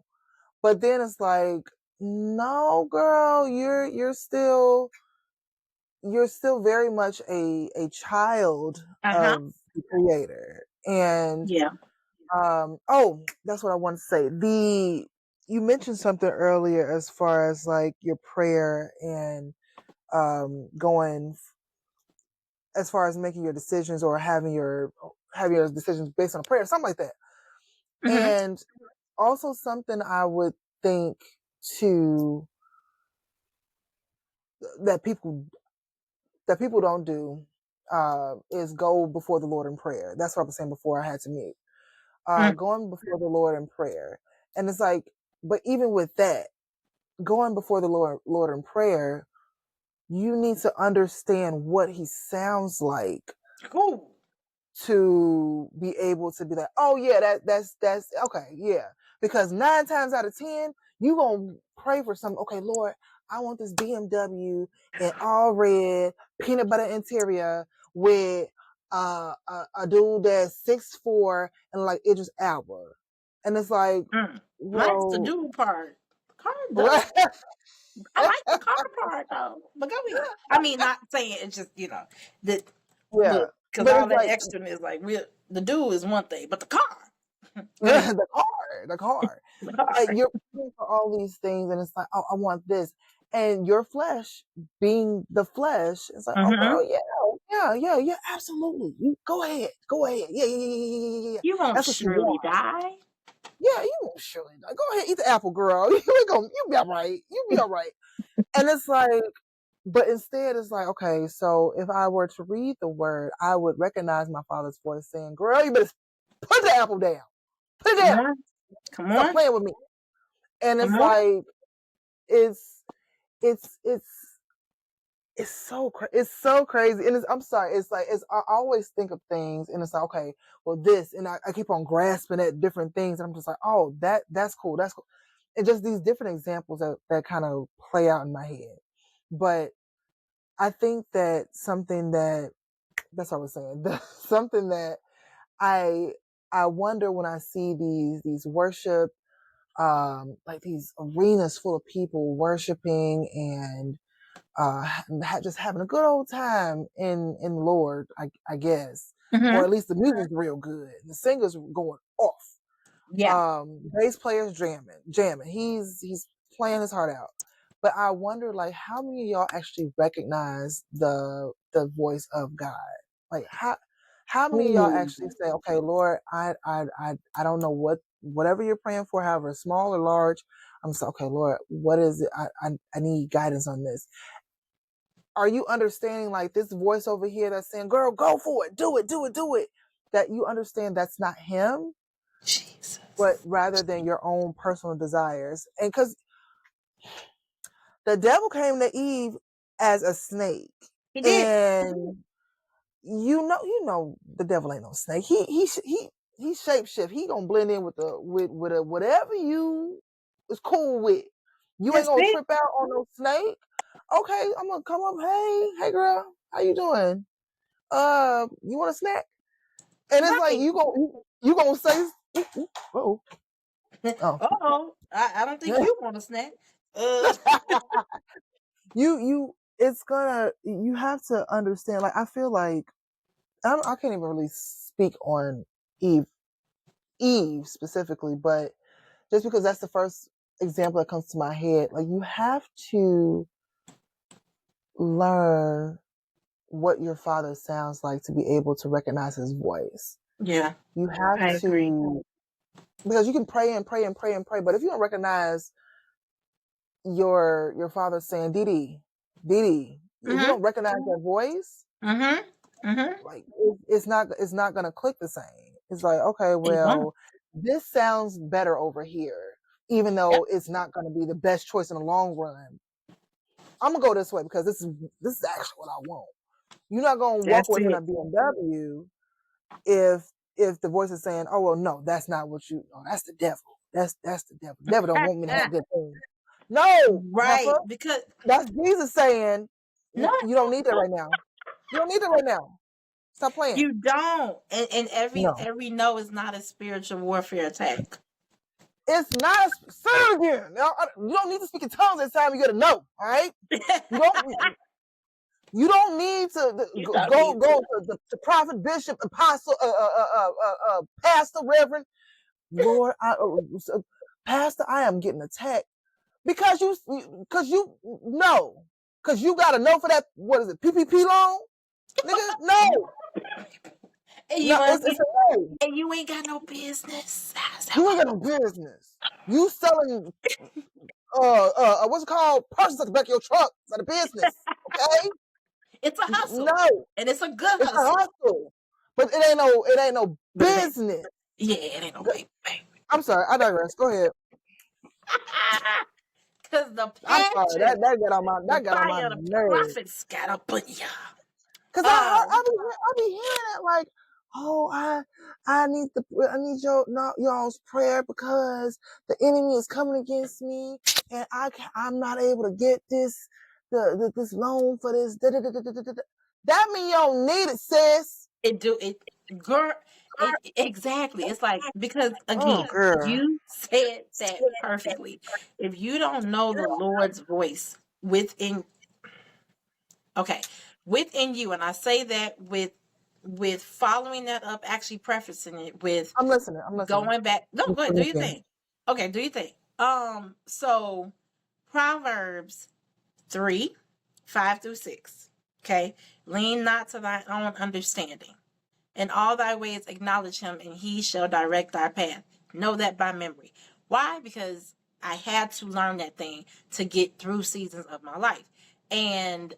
But then it's like, no, girl, you're still very much a child Uh-huh. of the creator. And Yeah. oh, that's what I want to say. The you mentioned something earlier as far as like your prayer and going as far as making your decisions or having your decisions based on prayer, something like that. Mm-hmm. And also something I would think to that people that people don't do. is go before the Lord in prayer. That's what I was saying before I had to mute. Mm. Going before the Lord in prayer. And it's like, but even with that, going before the Lord in prayer, you need to understand what he sounds like Cool. to be able to be like, oh yeah, that's okay, yeah. Because 9 times out of 10, you gonna pray for something. Okay, Lord, I want this BMW in all red, peanut butter interior with a dude that's 6'4" and like Idris Elba. And it's like, Mine's the well, dude part. The car does. right? I like the car part though. But go ahead. I mean, not saying it's just the Yeah. look because But all it's that like extra is like the dude is one thing, but the car. Go ahead. the car. The car. And you're praying for all these things, and it's like, oh, I want this. And your flesh, being the flesh, it's like, oh, Mm-hmm. girl, yeah, absolutely. You go ahead, yeah. You won't That's what you surely want. die. Yeah, you won't surely. Go ahead, eat the apple, girl. You be all right. You be all right. And it's like, but instead, it's like, okay, so if I were to read the word, I would recognize my father's voice saying, girl, you better put the apple down. Put it Come down. on. Come Stop on. playing with me. And Come it's on. like, it's it's it's it's so crazy. And I'm sorry, it's like I always think of things and it's like, okay, well this, and I keep on grasping at different things, and I'm just like, oh, that's cool, that's cool. And just these different examples that kind of play out in my head. But I think that something that's what I was saying. Something that I I wonder when I see these worship, like these arenas full of people worshiping and just having a good old time in Lord, I guess, or at Mm-hmm. least the music's real good. The singer's going off. Yeah. Bass player's jamming. He's playing his heart out. But I wonder, like, how many of y'all actually recognize the voice of God? Like, how many of y'all Ooh. actually say, okay, Lord, I don't know whatever you're praying for, however small or large. I'm saying, okay, Lord, what is it? I need guidance on this. Are you understanding, like, this voice over here that's saying, girl, go for it, do it, that you understand that's not him, but Jesus. rather than your own personal desires? And because the devil came to Eve as a snake, He did. and you know the devil ain't no snake. He shapeshift. He gonna blend in with whatever you is cool with. You ain't That's gonna it. trip out on no snake. Okay, I'm gonna come up. Hey girl, how you doing? You want a snack? And it's like Right. you gonna say, oh, oh, Oh, I don't think you want a snack. Uh. it's gonna, you have to understand. Like, I feel like I can't even really speak on Eve, Eve specifically, but just because that's the first example that comes to my head, like, you have to learn what your father sounds like to be able to recognize his voice. Yeah, You have I agree. to, because you can pray and pray and pray and pray, but if you don't recognize your father saying Dee-Dee, if you Mm-hmm. don't recognize that voice, Mm-hmm. Mm-hmm. like, it's not gonna click the same. It's like, okay, It won't. well, this sounds better over here, even Yep. though it's not gonna be the best choice in the long run. I'm gonna go this way because this is actually what I want. You're not gonna walk That's away from it. that BMW if the voice is saying, oh well, no, that's not what you. Oh, that's the devil. That's the devil. The devil don't want me to have good things. No, Right. heifer. Because That's Jesus saying, no, you don't need that right now. You don't need that right now. Stop playing. you don't. And No. every no is not a spiritual warfare attack. It's not a again. You don't need to speak in tongues this time. You gotta know. All right. You don't. You don't need to You don't go need to. to the prophet, bishop, apostle, pastor, reverend. Lord, pastor, I am getting attacked because you know, because you gotta know for that. What is it? PPP loan, nigga? No, And no. you ain't It's a no. and you ain't got no business. How's that You ain't got work? no business. You selling what's it called? Purses at the back of your truck. It's not a business. Okay? It's a hustle. No, And it's a good it's a hustle. hustle, but it ain't no But business. it ain't no baby. I'm sorry, I digress. Go ahead. Because the I'm sorry. passion, That the got on my fire of the nerves. prophets got up in ya. Cause I be hearing that like, oh, I need y'all's prayer because the enemy is coming against me and I'm not able to get this this loan for this. That mean you don't need it, sis. Girl, exactly. It's like, because Oh, again, girl. you said that perfectly. If you don't know the Lord's voice within you, and I say that with following that up, actually prefacing it with I'm listening. going back. No, go ahead, do your thing. Okay, do your thing. So Proverbs 3:5-6. Okay, lean not to thy own understanding. In all thy ways acknowledge him, and he shall direct thy path. Know that by memory. Why? Because I had to learn that thing to get through seasons of my life. And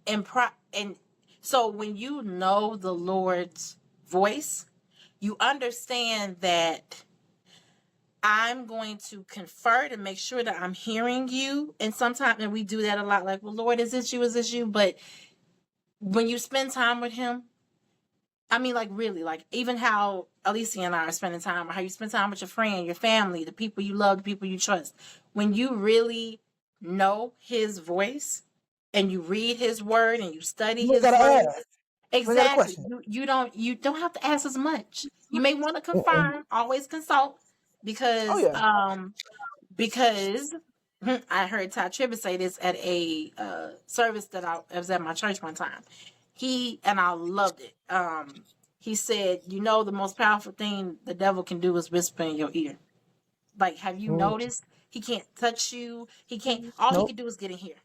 and so when you know the Lord's voice, you understand that I'm going to confer to make sure that I'm hearing you. And sometimes, and we do that a lot, like, well, Lord, is this you? Is this you? But when you spend time with him, I mean, like, really, like, even how Alesia and I are spending time, or how you spend time with your friend, your family, the people you love, the people you trust. When you really know his voice and you read his word and you study You ain't his gotta word, ask. You ain't got a exactly. question. You don't have to ask as much. You may want to Mm-mm. confirm, always consult, Oh because yeah. because I heard Ty Tribbett say this at a service that I was at my church one time. And I loved it. He said, the most powerful thing the devil can do is whisper in your ear. Like, have you Mm. noticed? He can't touch you. He can't. All he Nope. can do is get in here,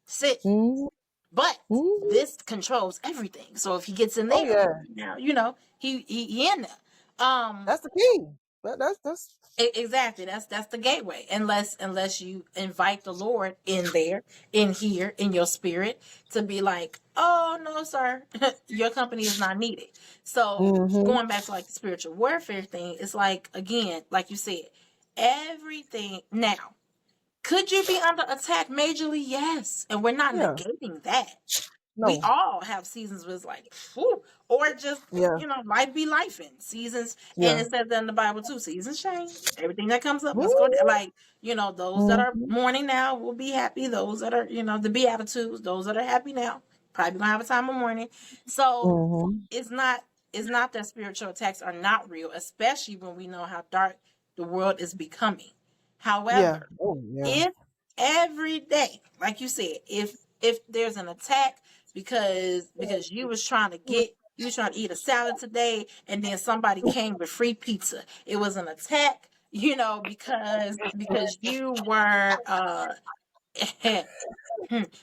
sit. Mm. But Mm. this controls everything. So if he gets in Oh there, yeah. now he in there. That's the key. That's Exactly. That's the gateway. Unless you invite the Lord in there, in here, in your spirit, to be like, oh no, sir, your company is not needed. So mm-hmm. going back to like the spiritual warfare thing, it's like, again, like you said, everything now. Could you be under attack majorly? Yes. And we're not Yeah. negating that. We No. all have seasons where it's like, whew, or just, Yeah. life be life in seasons. And Yeah. it says that in the Bible too. Seasons change. Everything that comes up must go down. Mm-hmm. Like, those that are mourning now will be happy. Those that are, the Beatitudes, those that are happy now, probably gonna have a time of mourning. So Mm-hmm. it's not that spiritual attacks are not real, especially when we know how dark the world is becoming. Yeah. However, Oh yeah. if every day, like you said, if there's an attack because you was trying to eat a salad today, and then somebody came with free pizza, it was an attack, because you were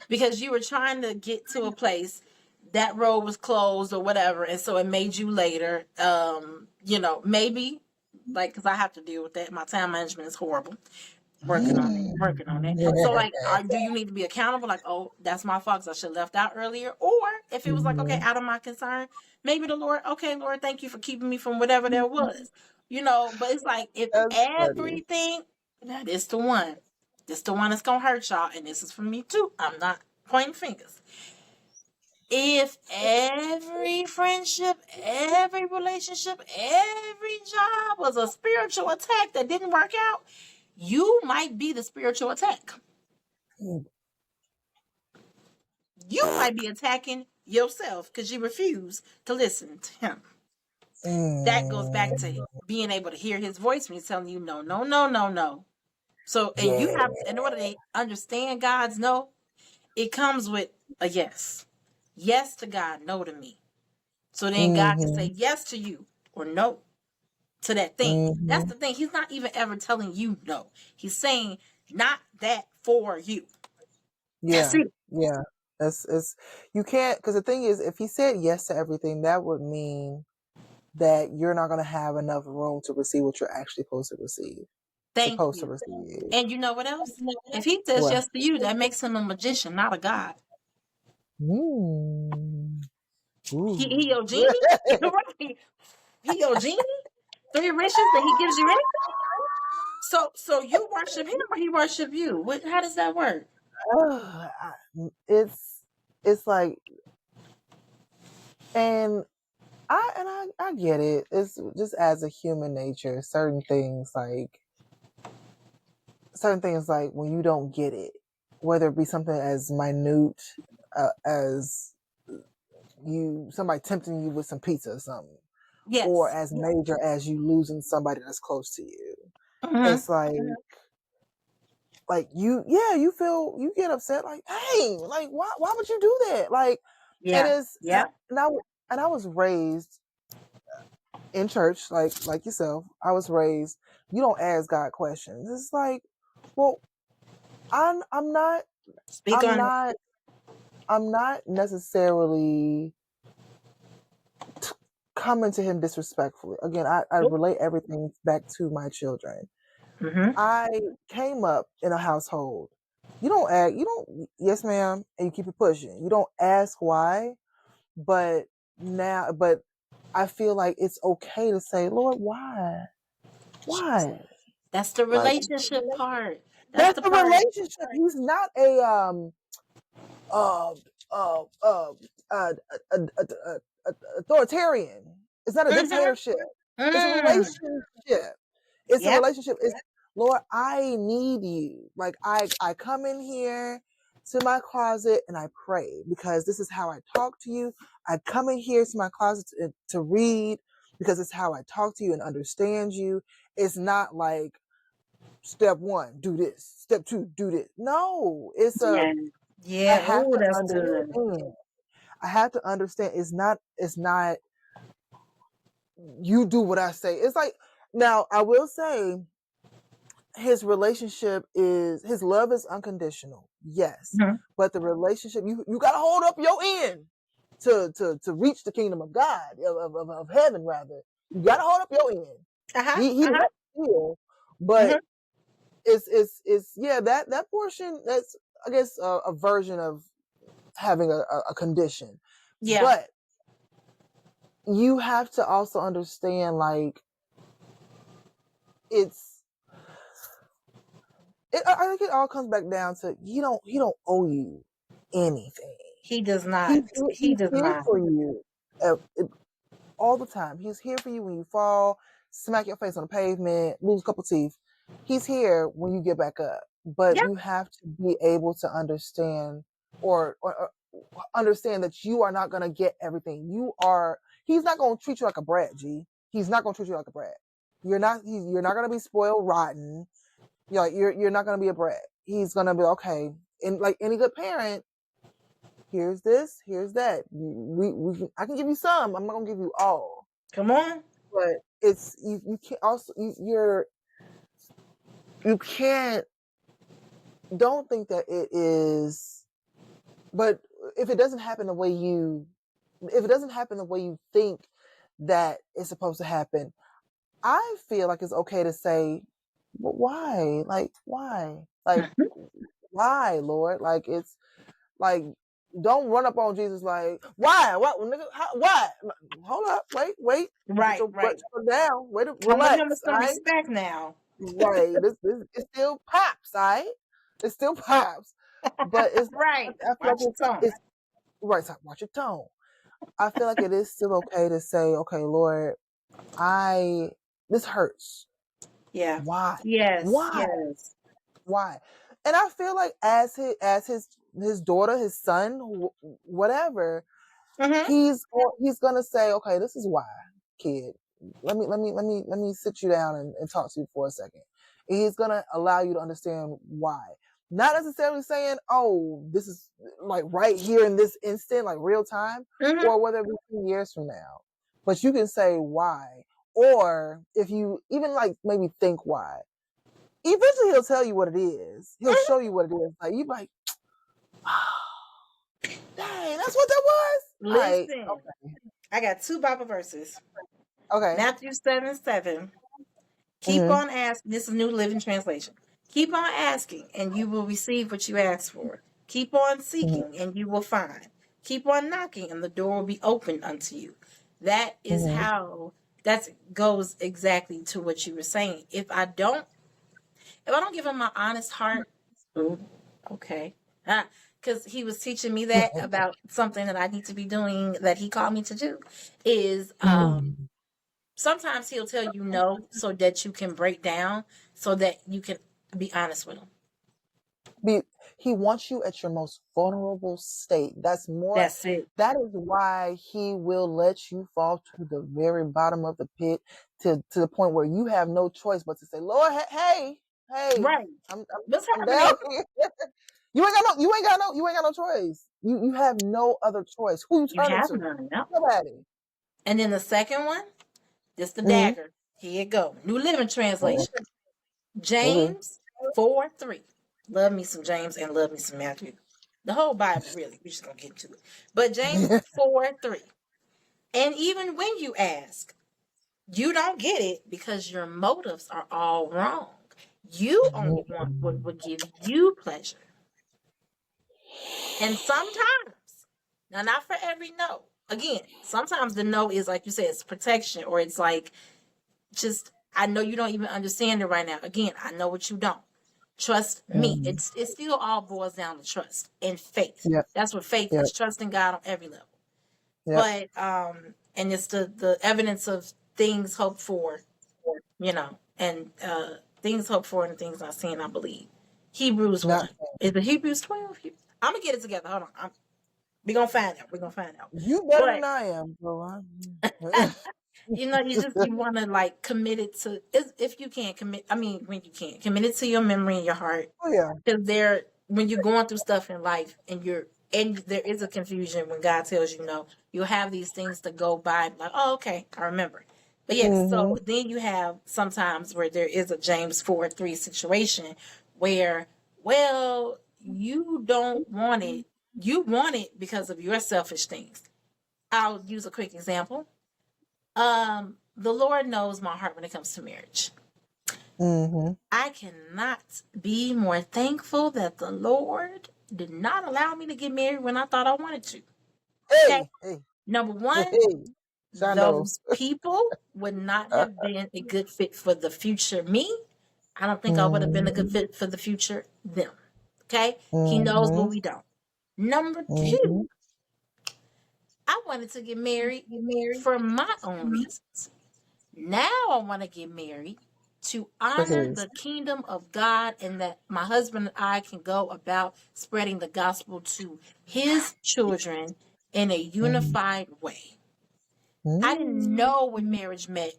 because you were trying to get to a place, that road was closed or whatever, and so it made you later. Maybe, like, because I have to deal with that. My time management is horrible. Working on it. So, like, do you need to be accountable? Like, oh, that's my fault 'cause I should have left out earlier. Or if it was like, okay, Mm-hmm. out of my concern, maybe the Lord, okay, Lord, thank you for keeping me from whatever there was. But it's like, if That's funny. everything, that is the one. This the one that's gonna hurt y'all, and this is for me too. I'm not pointing fingers. If every friendship, every relationship, every job was a spiritual attack that didn't work out, you might be the spiritual attack. You might be attacking yourself because you refuse to listen to him. That goes back to Mm. being able to hear his voice when he's telling you no, no, no, no, no. So, and you Yeah. have, in order to understand God's no, it comes with a yes. Yes to God, no to me. So then God can Mm-hmm. say yes to you or no to that thing. That's Mm-hmm. the thing. He's not even ever telling you no. He's saying not that for you. That's Yeah. it. Yeah. It's you can't, because the thing is, if he said yes to everything, that would mean that you're not gonna have enough room to receive what you're actually supposed to receive. Thank Supposed to you. receive. And you know what else? If he says What? yes to you, that makes him a magician, not a god. Mm. He Ooh. your genie? Right. He your genie? 3 wishes that he gives you anything? So you worship him or he worship you? How does that work? It's like, and I get it. It's just as a human nature, certain things like when you don't get it, whether it be something as minute as somebody tempting you with some pizza or something, or Yes. as major as you losing somebody that's close to you. Mm-hmm. It's like you feel, you get upset, like, hey, like, why would you do that? Like, and Yeah. it's Yeah. and I was raised in church, like yourself. I was raised, you don't ask God questions. It's like, well, I'm not Speak I'm on it. not I'm not necessarily coming to him disrespectfully. Again, I relate everything back to my children. Mm-hmm. I came up in a household. You don't, yes, ma'am, and you keep it pushing. You don't ask why, but but I feel like it's okay to say, Lord, why? Why? That's the Like, relationship part. That's that's the the part. relationship. He's not a uh, uh, uh, uh, uh, authoritarian. It's not a Mm-hmm. dictatorship. It's a Mm. relationship. It's a Yep. relationship. It's, Lord, I need you. Like, I come in here to my closet and I pray because this is how I talk to you. I come in here to my closet to read because it's how I talk to you and understand you. It's not like step one, do this. Step two, do this. No, Yeah. I Yeah. have Oh, to that's good. understand. I have to understand it's not you do what I say. It's like, now I will say his his love is unconditional. Yes. Mm-hmm. But the relationship, you gotta hold up your end to reach the kingdom of God, of heaven rather. You gotta hold up your end. Uh-huh. He Uh-huh. loves you, but Mm-hmm. it's yeah, that portion, that's, I guess, a version of having a condition. Yeah. But you have to also understand, like, it's I think it all comes back down to, he don't owe you anything. He does not. He's He does here not. for you all the time. He's here for you when you fall, smack your face on the pavement, lose a couple teeth. He's here when you get back up. But Yep. you have to be able to understand, or understand that you are not going to get everything. He's not going to treat you like a brat, G. He's not going to treat you like a brat. You're not going to be spoiled rotten. You're not going to be a brat. He's going to be okay. And like any good parent, here's this, here's that. I can give you some. I'm not going to give you all. Come on. But it's you can't also you can't, don't think that it is, but if it doesn't happen the way you think that it's supposed to happen, I feel like it's okay to say, but why? Like, why? Like, Mhm. why, Lord? Like, it's like, don't run up on Jesus like, why? What, nigga? Why? Hold up, wait. Put Right. your butt Right. down. Wait, Come with him with relax. All some right, respect now. right. This it still pops. All right, it still pops, but I Right. feel like Watch your tone. it's right. So watch your tone. I feel like it is still okay to say, okay, Lord, I this hurts. Yeah. Why? Yes. Why? Yes. Why? And I feel like his daughter, his son, whatever, Mm-hmm. he's gonna say, okay, this is why, kid. Let me sit you down and talk to you for a second. And he's gonna allow you to understand why. Not necessarily saying, oh, this is like right here in this instant, like real time, Mm-hmm. or whether it be 2 years from now. But you can say why. Or if you even like maybe think why. Eventually he'll tell you what it is. He'll show you what it is. Like, you like, dang, that's what that was? All right. Listen, I got two Bible verses. Okay. Matthew 7:7. Keep Mm-hmm. on asking. This is New Living Translation. Keep on asking, and you will receive what you ask for. Keep on Mm-hmm. seeking, and you will find. Keep on knocking, and the door will be opened unto you. That is how that goes exactly to what you were saying. If I don't give him my honest heart, ooh, okay. Because he was teaching me that about something that I need to be doing that he called me to do is sometimes he'll tell you no so that you can break down so that you can be honest with him. He wants you at your most vulnerable state. That's it. that is why he will let you fall to the very bottom of the pit to the point where you have no choice but to say, Lord, hey, Right. What's I'm down happening? here. You ain't got no choice. You have no other choice. Who you You turning have to? none. No. Nobody. And then the second one, just the Mm-hmm. dagger. Here you go. New Living Translation. Okay. James 4:3. Love me some James and love me some Matthew. The whole Bible, really. We're just going to get to it. But James 4:3. And even when you ask, you don't get it because your motives are all wrong. You only want what would give you pleasure. And sometimes, now not for every no. Again, sometimes the no is like you said, it's protection, or it's like just I know you don't even understand it right now. Again, I know what you don't. Trust me. It still all boils down to trust and faith. Yep. That's what faith Yep. is, trusting God on every level. Yep. But and it's the evidence of things hoped for, and things hoped for and things not seen, I believe. Hebrews Not 1. Is it Hebrews 12? I'm gonna get it together. Hold on. We're gonna find out. We're gonna find out. you better But than I am, bro. you want to like commit it to if you can't commit. I mean, when you can't commit it to your memory and your heart, Oh yeah. because when you're going through stuff in life and there is a confusion when God tells you no, you'll have these things to go by like, oh, okay, I remember. But yes, so then you have sometimes where there is a James 4:3 situation where, well, you don't want it. You want it because of your selfish things. I'll use a quick example. The Lord knows my heart when it comes to marriage. I cannot be more thankful that the Lord did not allow me to get married when I thought I wanted to. Okay. Hey. Number one, Hey. Shondo. those people would not have been a good fit for the future me. I don't think I would have been a good fit for the future them. Okay. He knows, but we don't. Number two, I wanted to get married for my own reasons. Now I want to get married to For honor his. the kingdom of God and that my husband and I can go about spreading the gospel to his children in a unified way. I didn't know what marriage meant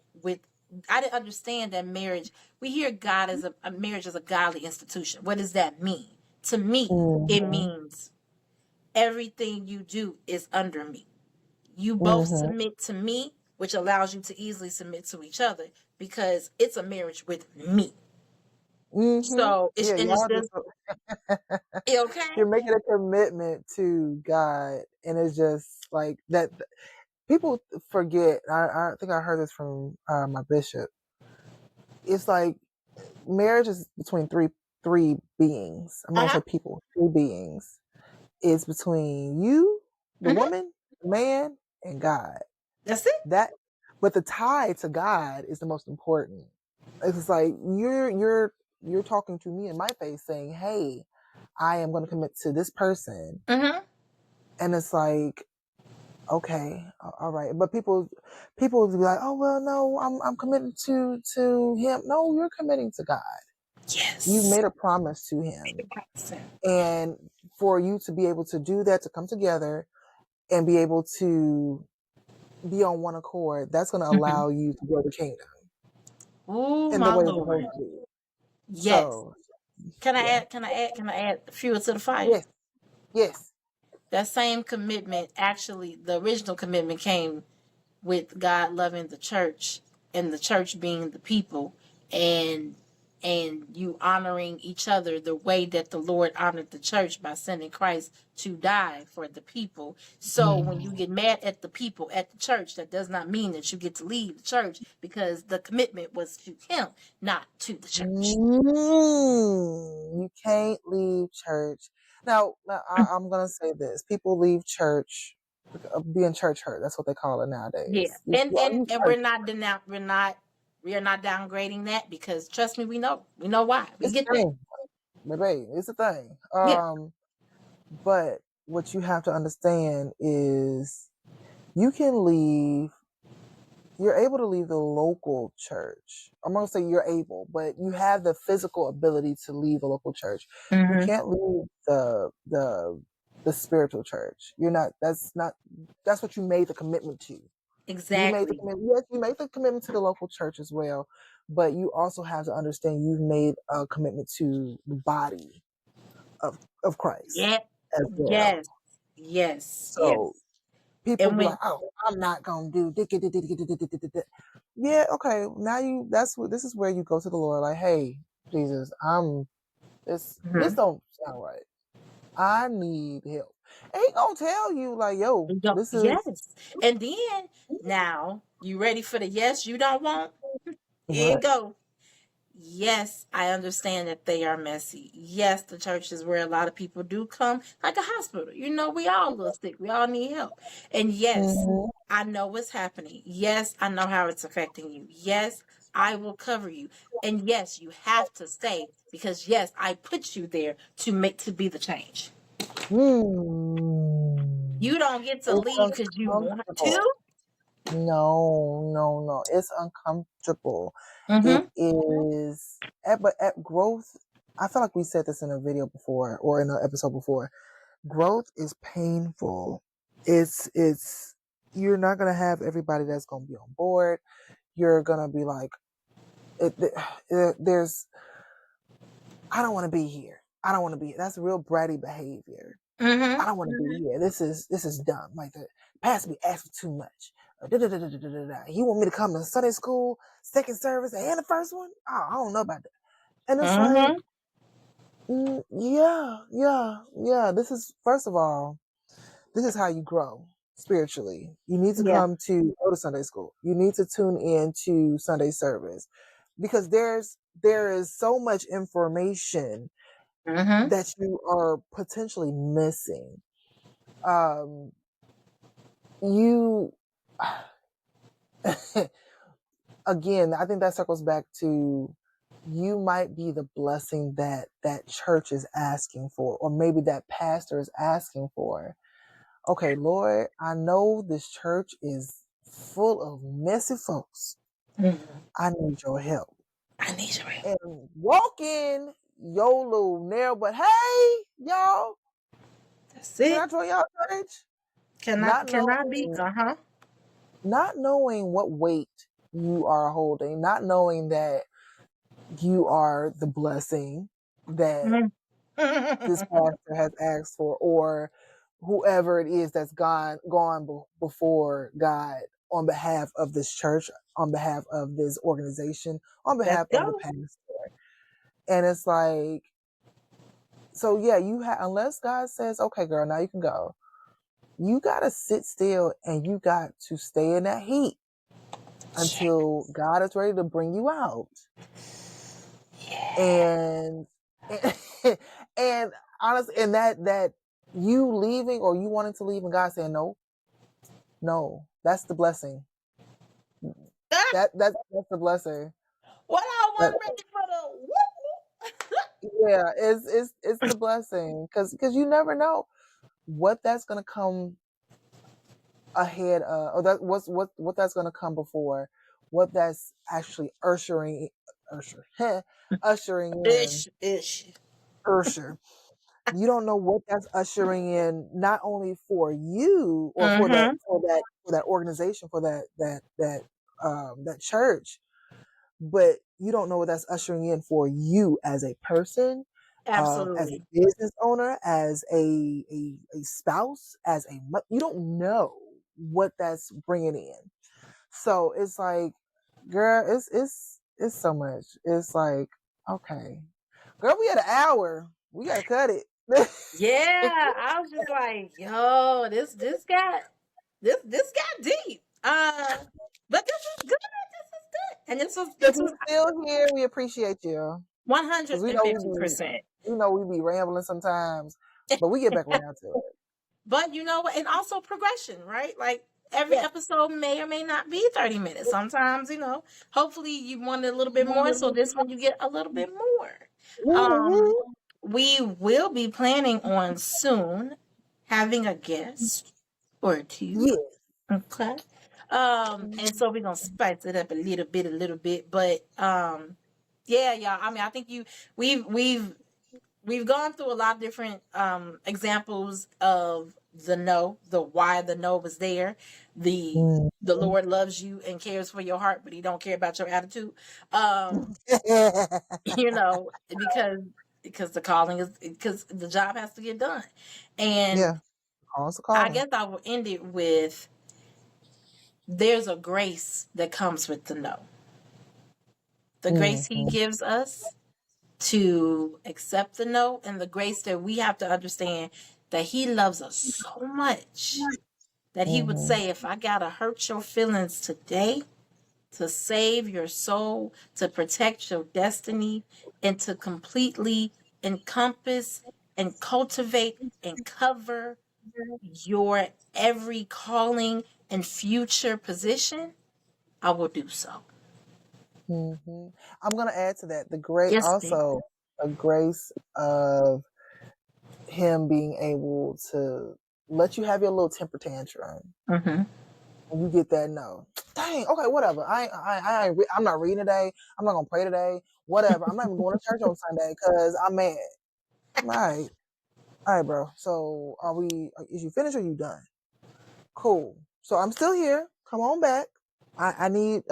I didn't understand that marriage, we hear God as a marriage as a godly institution. What does that mean? To me, it means everything you do is under me. You both submit to me, which allows you to easily submit to each other because it's a marriage with me. So Yeah, it's y'all just just okay. you're making a commitment to God, and it's just like that. People forget. I think I heard this from my bishop. It's like marriage is between three beings. I'm gonna say people, three beings. It's between you, the woman, the man, and God. That's it. But the tie to God is the most important. It's like you're talking to me in my face saying, hey, I am going to commit to this person. And it's like, okay, all right. But people will be like, oh, well, no, I'm committed to him. No, you're committing to God. Yes. You've made a promise to him. And for you to be able to do that, to come together and be able to be on one accord, that's going to allow you to grow the kingdom. Oh In the my way it's Lord. supposed to be. Yes. So, Can I yeah. add? Can I add? Can I add fuel to the fire? Yes. That same commitment, actually, the original commitment came with God loving the church and the church being the people, and you honoring each other the way that the Lord honored the church by sending Christ to die for the people. So when you get mad at the people at the church, that does not mean that you get to leave the church because the commitment was to him, not to the church. You can't leave church. Now I'm gonna say this: people leave church, being church hurt. That's what they call it Yeah, nowadays. and You we're church. not we are not downgrading that, because trust me, we know why. We It's get a that. thing, baby. It's a thing. Yeah. But what you have to understand is you can leave. You're able to leave the local church. I'm gonna say you're able, but you have the physical ability to leave a local church. You Mm-hmm. can't leave the spiritual church. You're not. That's not. That's what you made the commitment to. You made the Exactly. commitment. Yes, you made the commitment to the local church as well, but you also have to understand you've made a commitment to the body of Christ Yeah. as well. Yes. Yes. So Yes. people And be when like, "Oh, I'm not gonna do." Yeah, okay. Now this is where you go to the Lord, like, "Hey, Jesus, this mhm. don't sound right. I need help." And he gonna tell you, like, "Yo, You don't, this is." yes. And then now you ready for the yes you don't want? Here you What? go. Yes, I understand that they are messy. Yes, the church is where a lot of people do come, like a hospital. You know, we all a little sick. We all need help. And yes, Mhm. I know what's happening. Yes, I know how it's affecting you. Yes, I will cover you. And yes, you have to stay, because yes, I put you there to be the change. Hmm. You don't get to It's leave because you want uncomfortable. to. No, no, no. It's uncomfortable. It Mm-hmm. is, but at growth, I feel like we said this in a video before or in an episode before. Growth is painful. It's, you're not going to have everybody that's going to be on board. You're going to be like, it, there's, I don't want to be here. I don't want to be, that's real bratty behavior. I Mm-hmm. don't want to be here. This is dumb. Like the pastor be asking too much. He want me to come to Sunday school, second service, and the first one. Oh, I don't know about that. And it's like, Mm-hmm. yeah, yeah, yeah. This is first of all, this is how you grow spiritually. You need to Yeah. go to Sunday school. You need to tune in to Sunday service because there is so much information Mm-hmm. that you are potentially missing. Um, you again, I think that circles back to you might be the blessing that that church is asking for, or maybe that pastor is asking for. Okay, Lord, I know this church is full of messy folks. Mm-hmm. I need your help. I need your help. And walk in your little narrow, but hey, y'all, That's can it. I join y'all church? Not Cannot be. knowing, Uh-huh. not knowing what weight you are holding, not knowing that you are the blessing that Mhm. this pastor has asked for, or whoever it is that's gone before God on behalf of this church, on behalf of this organization, on Let's behalf of the go. pastor. And it's like, so yeah, you have, unless God says, okay, girl, now you can go, you got to sit still and you got to stay in that heat Yeah. until God is ready to bring you out. Yeah. And and honestly, and that you leaving or you wanting to leave and God saying no, no, that's the blessing. Ah, That's the blessing. what I That, want ready for the whoop. yeah, it's the blessing because you never know what that's gonna come ahead or that what that's gonna come before, what that's actually ushering in Ish, ish. usher. You don't know what that's ushering in, not only for you or Mm-hmm. for that organization, for that church, but you don't know what that's ushering in for you as a person, as a Absolutely. business owner, as a spouse, as you don't know what that's bringing in. So it's like, girl, it's so much. It's like, okay, girl, we had an hour. We gotta cut it. Yeah, I was just like, yo, this got deep. But this is good. This is good. And If this you're was still here, we appreciate you one because hundred and fifty percent. we know we be rambling sometimes. But we get back around to it. But you know what? And also progression, right? Like every Yeah. episode may or may not be 30 minutes. Sometimes, hopefully you wanted a little bit more. So this one you get a little bit more. Um, Mhm. we will be planning on soon having a guest or two. Yeah. Okay. And so we're gonna spice it up a little bit. But yeah, y'all. I mean, I think we've we've we've gone through a lot of different examples of the no, the why the no was there, the Mhm. Lord loves you and cares for your heart, but He don't care about your attitude. Um, you know, because the calling is because the job has to get done, and Yeah. Calls a I calling. guess I will end it with there's a grace that comes with the no, the grace He Mhm. gives us to accept the no, and the grace that we have to understand that He loves us so much that He would Mhm. say, if I gotta hurt your feelings today to save your soul, to protect your destiny, and to completely encompass and cultivate and cover your every calling and future position, I will do so. Mhm. I'm gonna add to that the great Yes, ma'am. also a grace of him being able to let you have your little temper tantrum Mm-hmm. when you get that no. Dang, okay, whatever. I'm not reading today. I'm not gonna pray today. Whatever. I'm not even going to church on Sunday because I'm mad. All right, bro. So are we? Is you finished or you done? Cool. So I'm still here. Come on back. I need.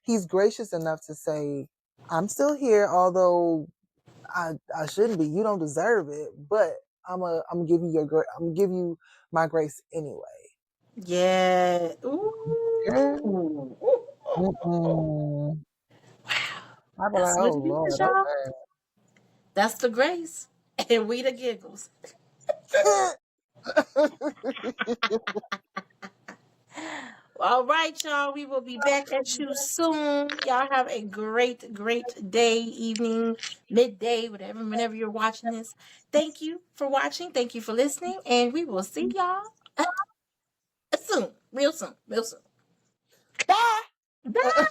He's gracious enough to say, I'm still here, although I shouldn't be. You don't deserve it, but I'm give you I'm gonna give you my grace anyway. Yeah. Okay. Ooh. Mm-mm. I be like, That's what oh it is, Lord, y'all. That's the grace. And we the giggles. okay. All right, y'all. We will be back at you soon. Y'all have a great, great day, evening, midday, whatever, whenever you're watching this. Thank you for watching. Thank you for listening. And we will see y'all soon. Real soon. Real soon. Bye. Bye.